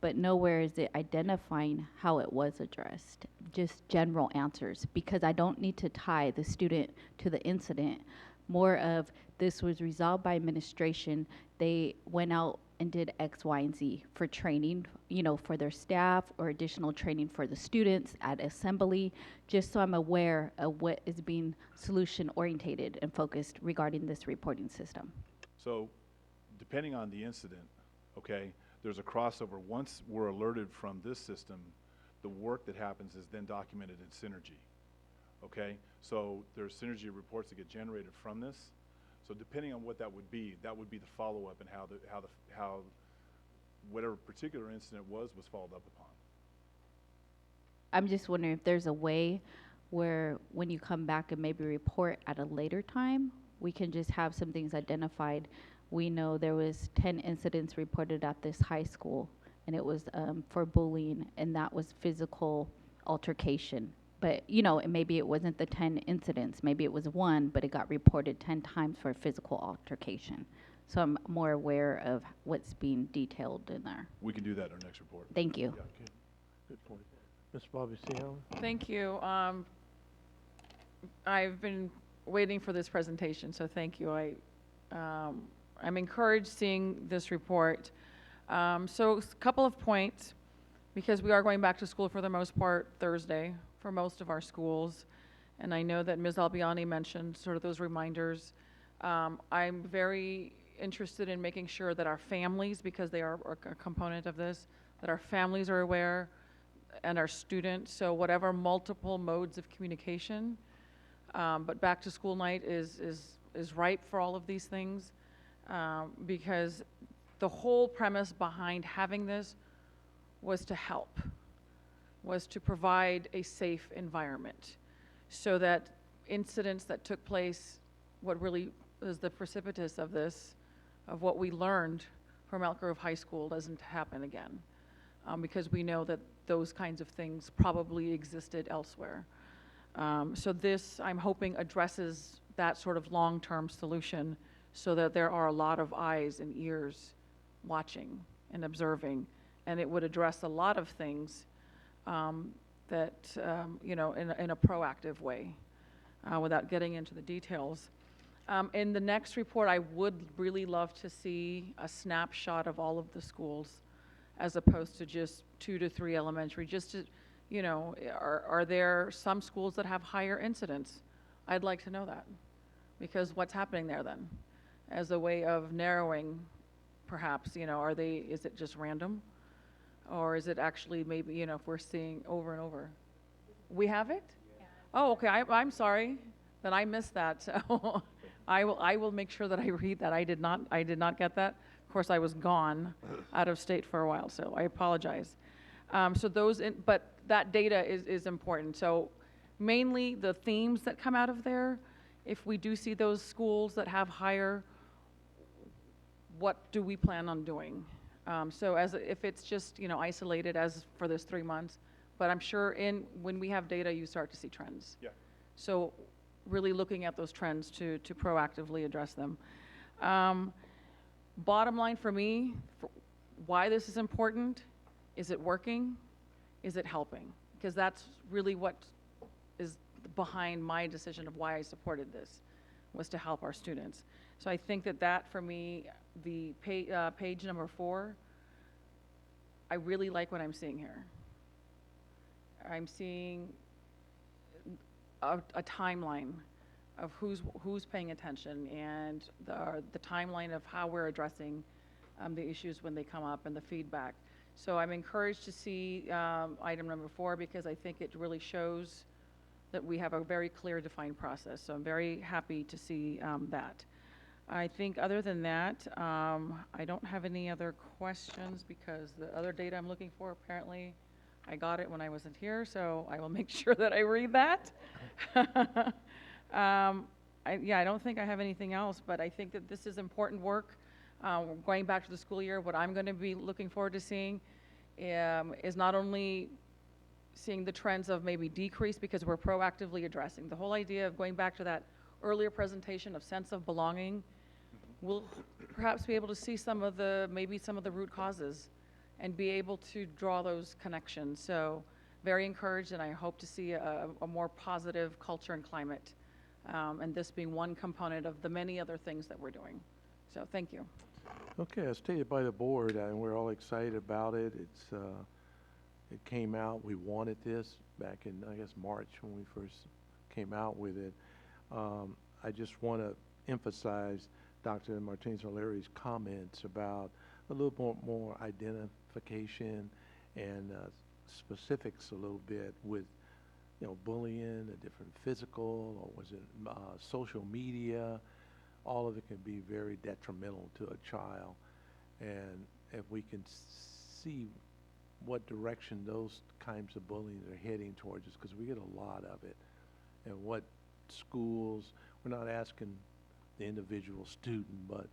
but nowhere is it identifying how it was addressed, just general answers, because I don't need to tie the student to the incident. More of this was resolved by administration. They went out and did X, Y, and Z for training, for their staff or additional training for the students at assembly, just so I'm aware of what is being solution orientated and focused regarding this reporting system. So depending on the incident, okay, there's a crossover. Once we're alerted from this system, the work that happens is then documented in Synergy, okay? So there's Synergy reports that get generated from this. So depending on what that would be the follow-up and how whatever particular incident was followed up upon. I'm just wondering if there's a way where when you come back and maybe report at a later time, we can just have some things identified. We know there was 10 incidents reported at this high school, and it was for bullying, and that was physical altercation. But, and maybe it wasn't the 10 incidents. Maybe it was one, but it got reported 10 times for physical altercation. So I'm more aware of what's being detailed in there. We can do that in our next report. Thank you. Yeah. Okay. Good point. Ms. Bobby Seon? Thank you. I've been waiting for this presentation, so thank you. I'm encouraged seeing this report. So a couple of points, because we are going back to school for the most part Thursday for most of our schools, and I know that Ms. Albiani mentioned sort of those reminders. I'm very interested in making sure that our families, because they are a component of this, that our families are aware and our students, so whatever multiple modes of communication, but back to school night is ripe for all of these things, because the whole premise behind having this was to help, was to provide a safe environment so that incidents that took place, what really is the precipitous of this, of what we learned from Elk Grove High School doesn't happen again, because we know that those kinds of things probably existed elsewhere. So this, I'm hoping, addresses that sort of long-term solution so that there are a lot of eyes and ears watching and observing, and it would address a lot of things that, in a proactive way, without getting into the details. In the next report, I would really love to see a snapshot of all of the schools as opposed to just 2 to 3 elementary, just to, are there some schools that have higher incidence? I'd like to know that, because what's happening there then? As a way of narrowing, perhaps, is it just random? Or is it actually maybe, if we're seeing over and over? We have it? Yeah. Oh, okay, I'm sorry, then I missed that, so I will make sure that I read that. I did not get that. Of course, I was gone out of state for a while, so I apologize. But that data is important. So mainly the themes that come out of there, if we do see those schools that have higher, what do we plan on doing? So if it's just, you know, isolated as for this 3 months, but I'm sure when we have data, you start to see trends. Yeah. So really looking at those trends to proactively address them. Bottom line for me, why this is important, is it working? Is it helping? Because that's really what is behind my decision of why I supported this, was to help our students. So I think that for me, the page number 4, I really like what I'm seeing here. I'm seeing a timeline of who's paying attention, and the timeline of how we're addressing the issues when they come up and the feedback. So I'm encouraged to see item number 4, because I think it really shows that we have a very clear defined process. So I'm very happy to see that. I think other than that, I don't have any other questions, because the other data I'm looking for, apparently I got it when I wasn't here, so I will make sure that I read that. I don't think I have anything else, but I think that this is important work. Going back to the school year, what I'm going to be looking forward to seeing is not only seeing the trends of maybe decrease, because we're proactively addressing. The whole idea of going back to that earlier presentation of sense of belonging, we'll perhaps be able to see maybe some of the root causes and be able to draw those connections. So very encouraged, and I hope to see a more positive culture and climate, and this being one component of the many other things that we're doing. So thank you. Okay, as stated by the board, and we're all excited about it. It came out, we wanted this back in, I guess, March when we first came out with it. I just want to emphasize Dr. Martinez-O'Leary's comments about a little more identification and specifics a little bit with, you know, bullying, a different physical, or was it social media. All of it can be very detrimental to a child. And if we can see what direction those kinds of bullying are heading towards us, because we get a lot of it, and what schools, we're not asking the individual student, but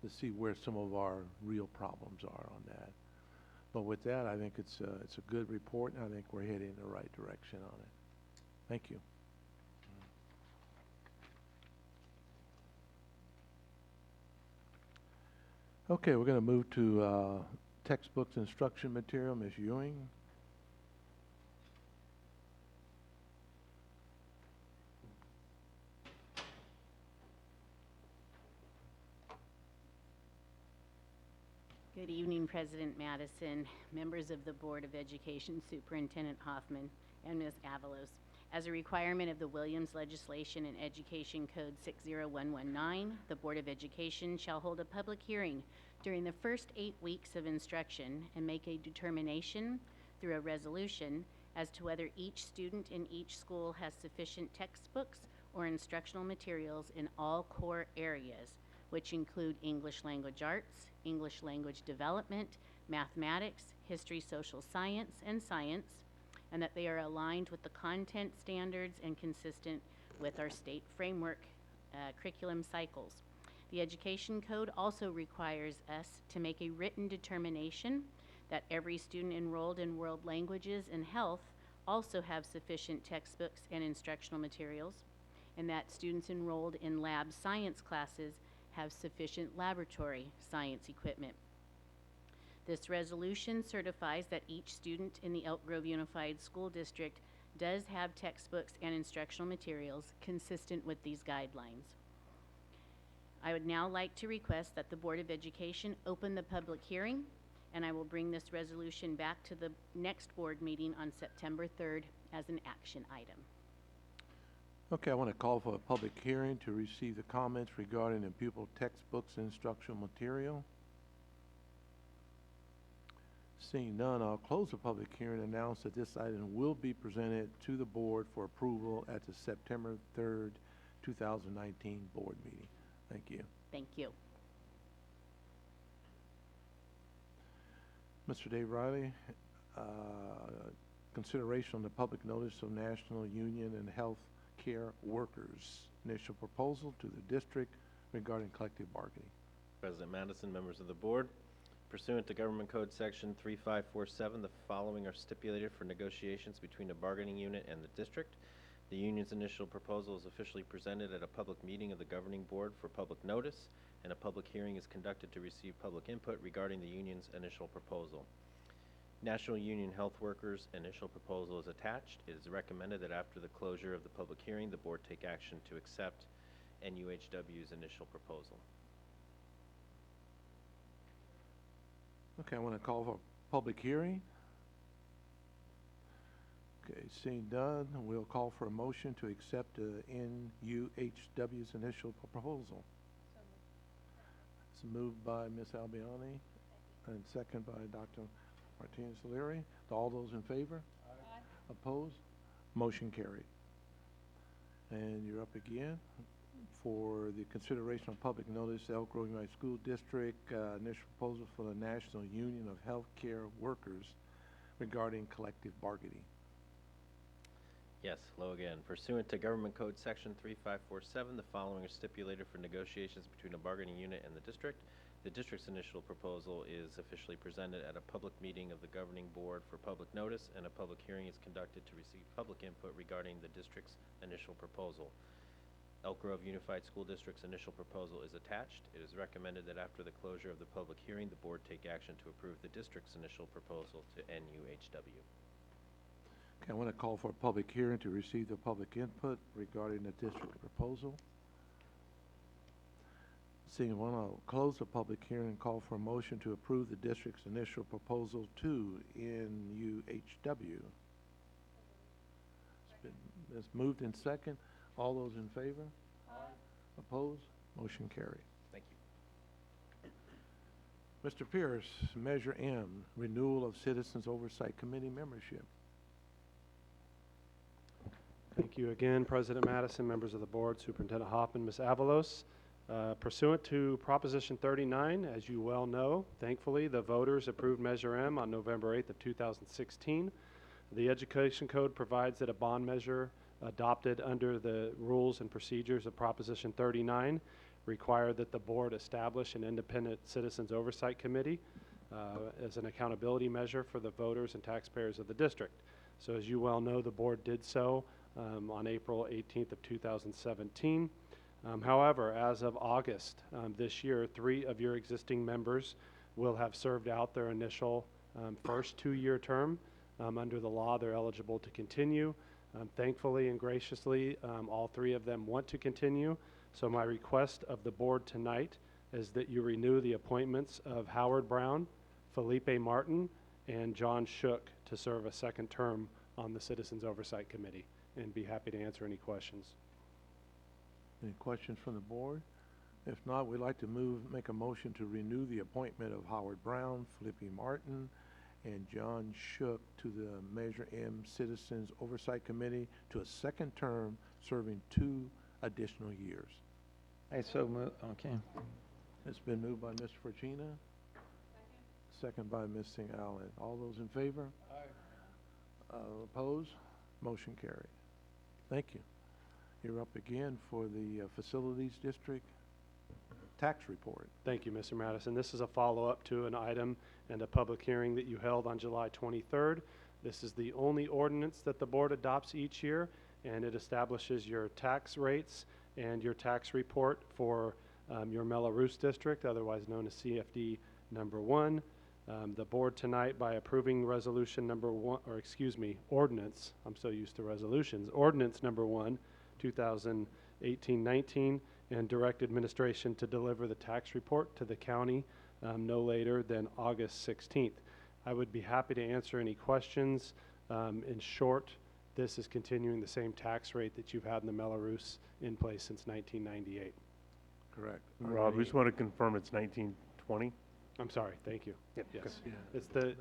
to see where some of our real problems are on that. But with that, I think it's a good report, and I think we're heading in the right direction on it. Thank you. Okay, we're going to move to textbooks, instruction material. Ms. Ewing. Good evening, President Madison, members of the Board of Education, Superintendent Hoffman, and Ms. Avalos. As a requirement of the Williams legislation and Education Code 60119, the Board of Education shall hold a public hearing during the first 8 weeks of instruction and make a determination through a resolution as to whether each student in each school has sufficient textbooks or instructional materials in all core areas, which include English language arts, English language development, mathematics, history, social science, and science, and that they are aligned with the content standards and consistent with our state framework curriculum cycles. The Education Code also requires us to make a written determination that every student enrolled in world languages and health also have sufficient textbooks and instructional materials, and that students enrolled in lab science classes have sufficient laboratory science equipment. This resolution certifies that each student in the Elk Grove Unified School District does have textbooks and instructional materials consistent with these guidelines. I would now like to request that the Board of Education open the public hearing, and I will bring this resolution back to the next board meeting on September 3rd as an action item. Okay, I want to call for a public hearing to receive the comments regarding the pupil textbooks and instructional material. Seeing none, I'll close the public hearing and announce that this item will be presented to the board for approval at the September 3rd, 2019 board meeting. Thank you. Thank you. Mr. Dave Riley, consideration on the public notice of National Union and Health Care Workers initial proposal to the district regarding collective bargaining. President Madison, members of the board, Pursuant to Government Code Section 3547, the following are stipulated for negotiations between the bargaining unit and the district. The union's initial proposal is officially presented at a public meeting of the governing board for public notice, and a public hearing is conducted to receive public input regarding the union's initial proposal. National Union Health Workers' initial proposal is attached. It is recommended that after the closure of the public hearing, the board take action to accept NUHW's initial proposal. Okay, I want to call for a public hearing. Okay, seeing none, we'll call for a motion to accept NUHW's initial proposal. It's moved by Ms. Albiani and second by Dr. Martinez-Leary. All those in favor? Aye. Opposed? Motion carried. And you're up again for the consideration of public notice, Elk Grove Unified School District, initial proposal for the National Union of Healthcare Workers regarding collective bargaining. Yes, hello again. Pursuant to Government Code Section 3547, the following are stipulated for negotiations between a bargaining unit and the district. The district's initial proposal is officially presented at a public meeting of the governing board for public notice, and a public hearing is conducted to receive public input regarding the district's initial proposal. Elk Grove Unified School District's initial proposal is attached. It is recommended that after the closure of the public hearing, the board take action to approve the district's initial proposal to NUHW. Okay, I want to call for a public hearing to receive the public input regarding the district proposal. Seeing one, I'll close the public hearing and call for a motion to approve the district's initial proposal to NUHW. It's moved in second. All those in favor? Aye. Opposed? Motion carried. Thank you. Mr. Pierce, Measure M, Renewal of Citizens Oversight Committee membership. Thank you again, President Madison, members of the board, Superintendent Hoffman, Ms. Avalos. Pursuant to Proposition 39, as you well know, thankfully, the voters approved Measure M on November 8th of 2016. The Education Code provides that a bond measure adopted under the rules and procedures of Proposition 39 require that the board establish an independent Citizens Oversight Committee as an accountability measure for the voters and taxpayers of the district. So as you well know, the board did so on April 18th of 2017. However, as of August this year, 3 of your existing members will have served out their initial first 2-year term. Under the law, they're eligible to continue. Thankfully and graciously, all 3 of them want to continue. So my request of the board tonight is that you renew the appointments of Howard Brown, Felipe Martin, and John Shook to serve a 2nd term on the Citizens Oversight Committee, and be happy to answer any questions. Any questions from the board? If not, we'd like to make a motion to renew the appointment of Howard Brown, Felipe Martin, and John Shook to the Measure M Citizens Oversight Committee to a 2nd term, serving 2 additional years. I so move, okay. It's been moved by Mr. Fortuna. Second by Ms. Singh Allen. All those in favor? Aye. Opposed? Motion carried. Thank you. You're up again for the Facilities District tax report. Thank you, Mr. Madison. This is a follow-up to an item and a public hearing that you held on July 23rd. This is the only ordinance that the board adopts each year, and it establishes your tax rates and your tax report for your Mello-Roos district, otherwise known as CFD number 1. The board tonight, by approving resolution number 1, or excuse me, ordinance, I'm so used to resolutions, ordinance number 1, 2018-19, and direct administration to deliver the tax report to the county no later than August 16th. I would be happy to answer any questions. In short, this is continuing the same tax rate that you've had in the Mello-Roos in place since 1998. Correct. Rob, we just want to confirm it's 1920? I'm sorry, thank you. Yep. Yes, Yeah.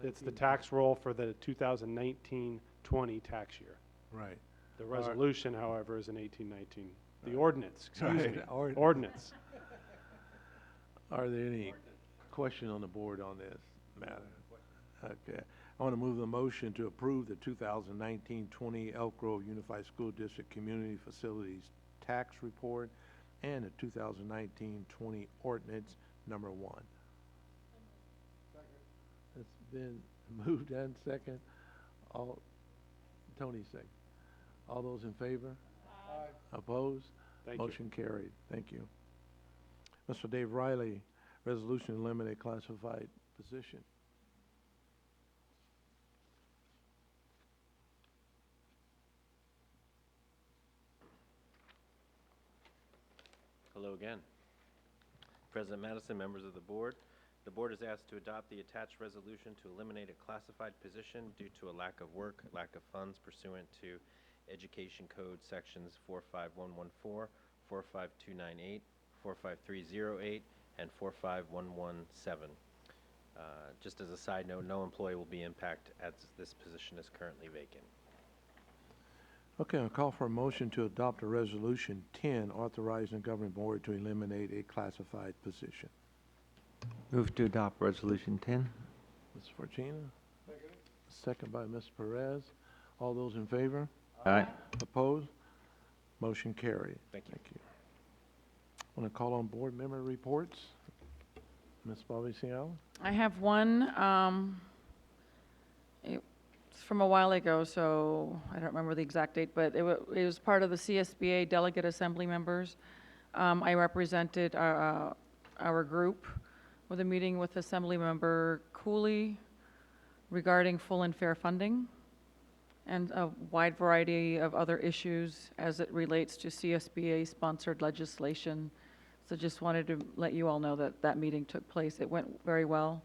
it's the tax roll for the 2019-20 tax year. Right. The resolution, however, is in 1819. The ordinance, excuse me, Right. ordinance. Are there any questions on the board on this matter? Okay. I want to move the motion to approve the 2019-20 Elk Grove Unified School District Community Facilities Tax Report and the 2019-20 Ordinance number 1. been moved and second. All, Tony second. All those in favor? Aye. Opposed? Thank you. Motion carried. Thank you. Mr. Dave Riley, resolution to eliminate classified position. Hello again. President Madison, members of the board. The board is asked to adopt the attached resolution to eliminate a classified position due to a lack of work, lack of funds pursuant to Education Code Sections 45114, 45298, 45308, and 45117. Just as a side note, no employee will be impacted as this position is currently vacant. Okay, I'll call for a motion to adopt a resolution 10 authorizing the governing board to eliminate a classified position. Move to adopt Resolution 10. Ms. Fortuna? Second by Ms. Perez. All those in favor? Aye. Opposed? Motion carried. Thank you. Want to call on board member reports? Ms. Bobby Ciala? I have one, it's from a while ago, so I don't remember the exact date, but it was part of the CSBA Delegate Assembly members. I represented our group with a meeting with Assembly Member Cooley regarding full and fair funding and a wide variety of other issues as it relates to CSBA-sponsored legislation. So just wanted to let you all know that that meeting took place. It went very well.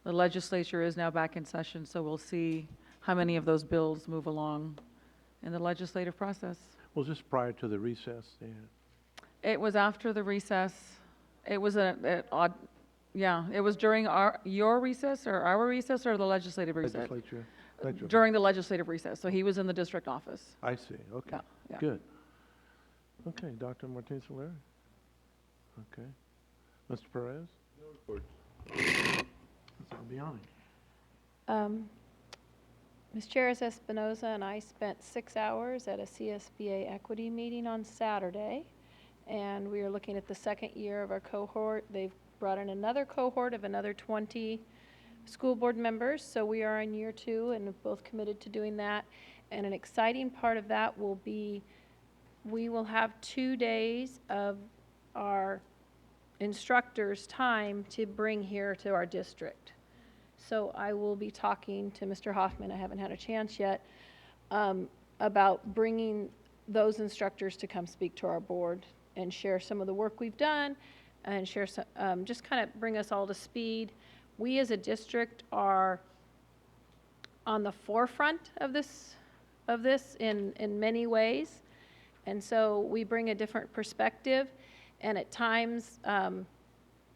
The legislature is now back in session, so we'll see how many of those bills move along in the legislative process. Was this prior to the recess? Yeah. It was after the recess. It was an odd, yeah, it was during your recess or our recess or the legislative recess? Legislature. During the legislative recess. So he was in the district office. I see. Okay. Yeah, yeah. Good. Okay, Dr. Martinez-Soler? Okay. Mr. Perez? No report. I'll be on it. Ms. Charis Espinoza and I spent 6 hours at a CSBA equity meeting on Saturday, and we are looking at the second year of our cohort. They've brought in another cohort of another 20 school board members, so we are in year 2 and have both committed to doing that. And an exciting part of that will be we will have 2 days of our instructors' time to bring here to our district. So I will be talking to Mr. Hoffman, I haven't had a chance yet, about bringing those instructors to come speak to our board and share some of the work we've done and share some, just kind of bring us all to speed. We as a district are on the forefront of this in many ways. And so we bring a different perspective, and at times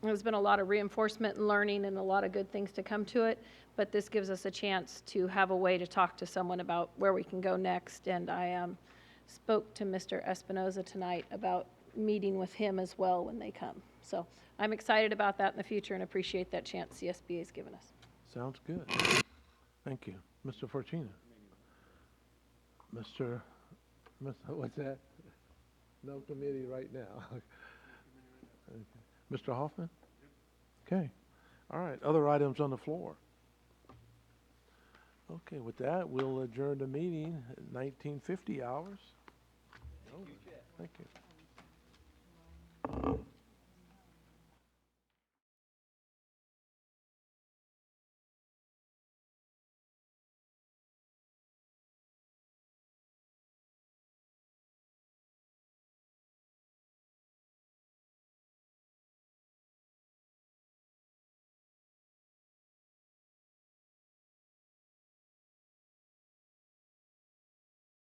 there's been a lot of reinforcement and learning and a lot of good things to come to it, but this gives us a chance to have a way to talk to someone about where we can go next. And I spoke to Mr. Espinoza tonight about meeting with him as well when they come. So I'm excited about that in the future and appreciate that chance CSBA has given us. Sounds good. Thank you. Mr. Fortuna? What's that? No committee right now. Okay. Mr. Hoffman? Okay. All right. Other items on the floor? Okay, with that, we'll adjourn the meeting at 1950 hours. Thank you.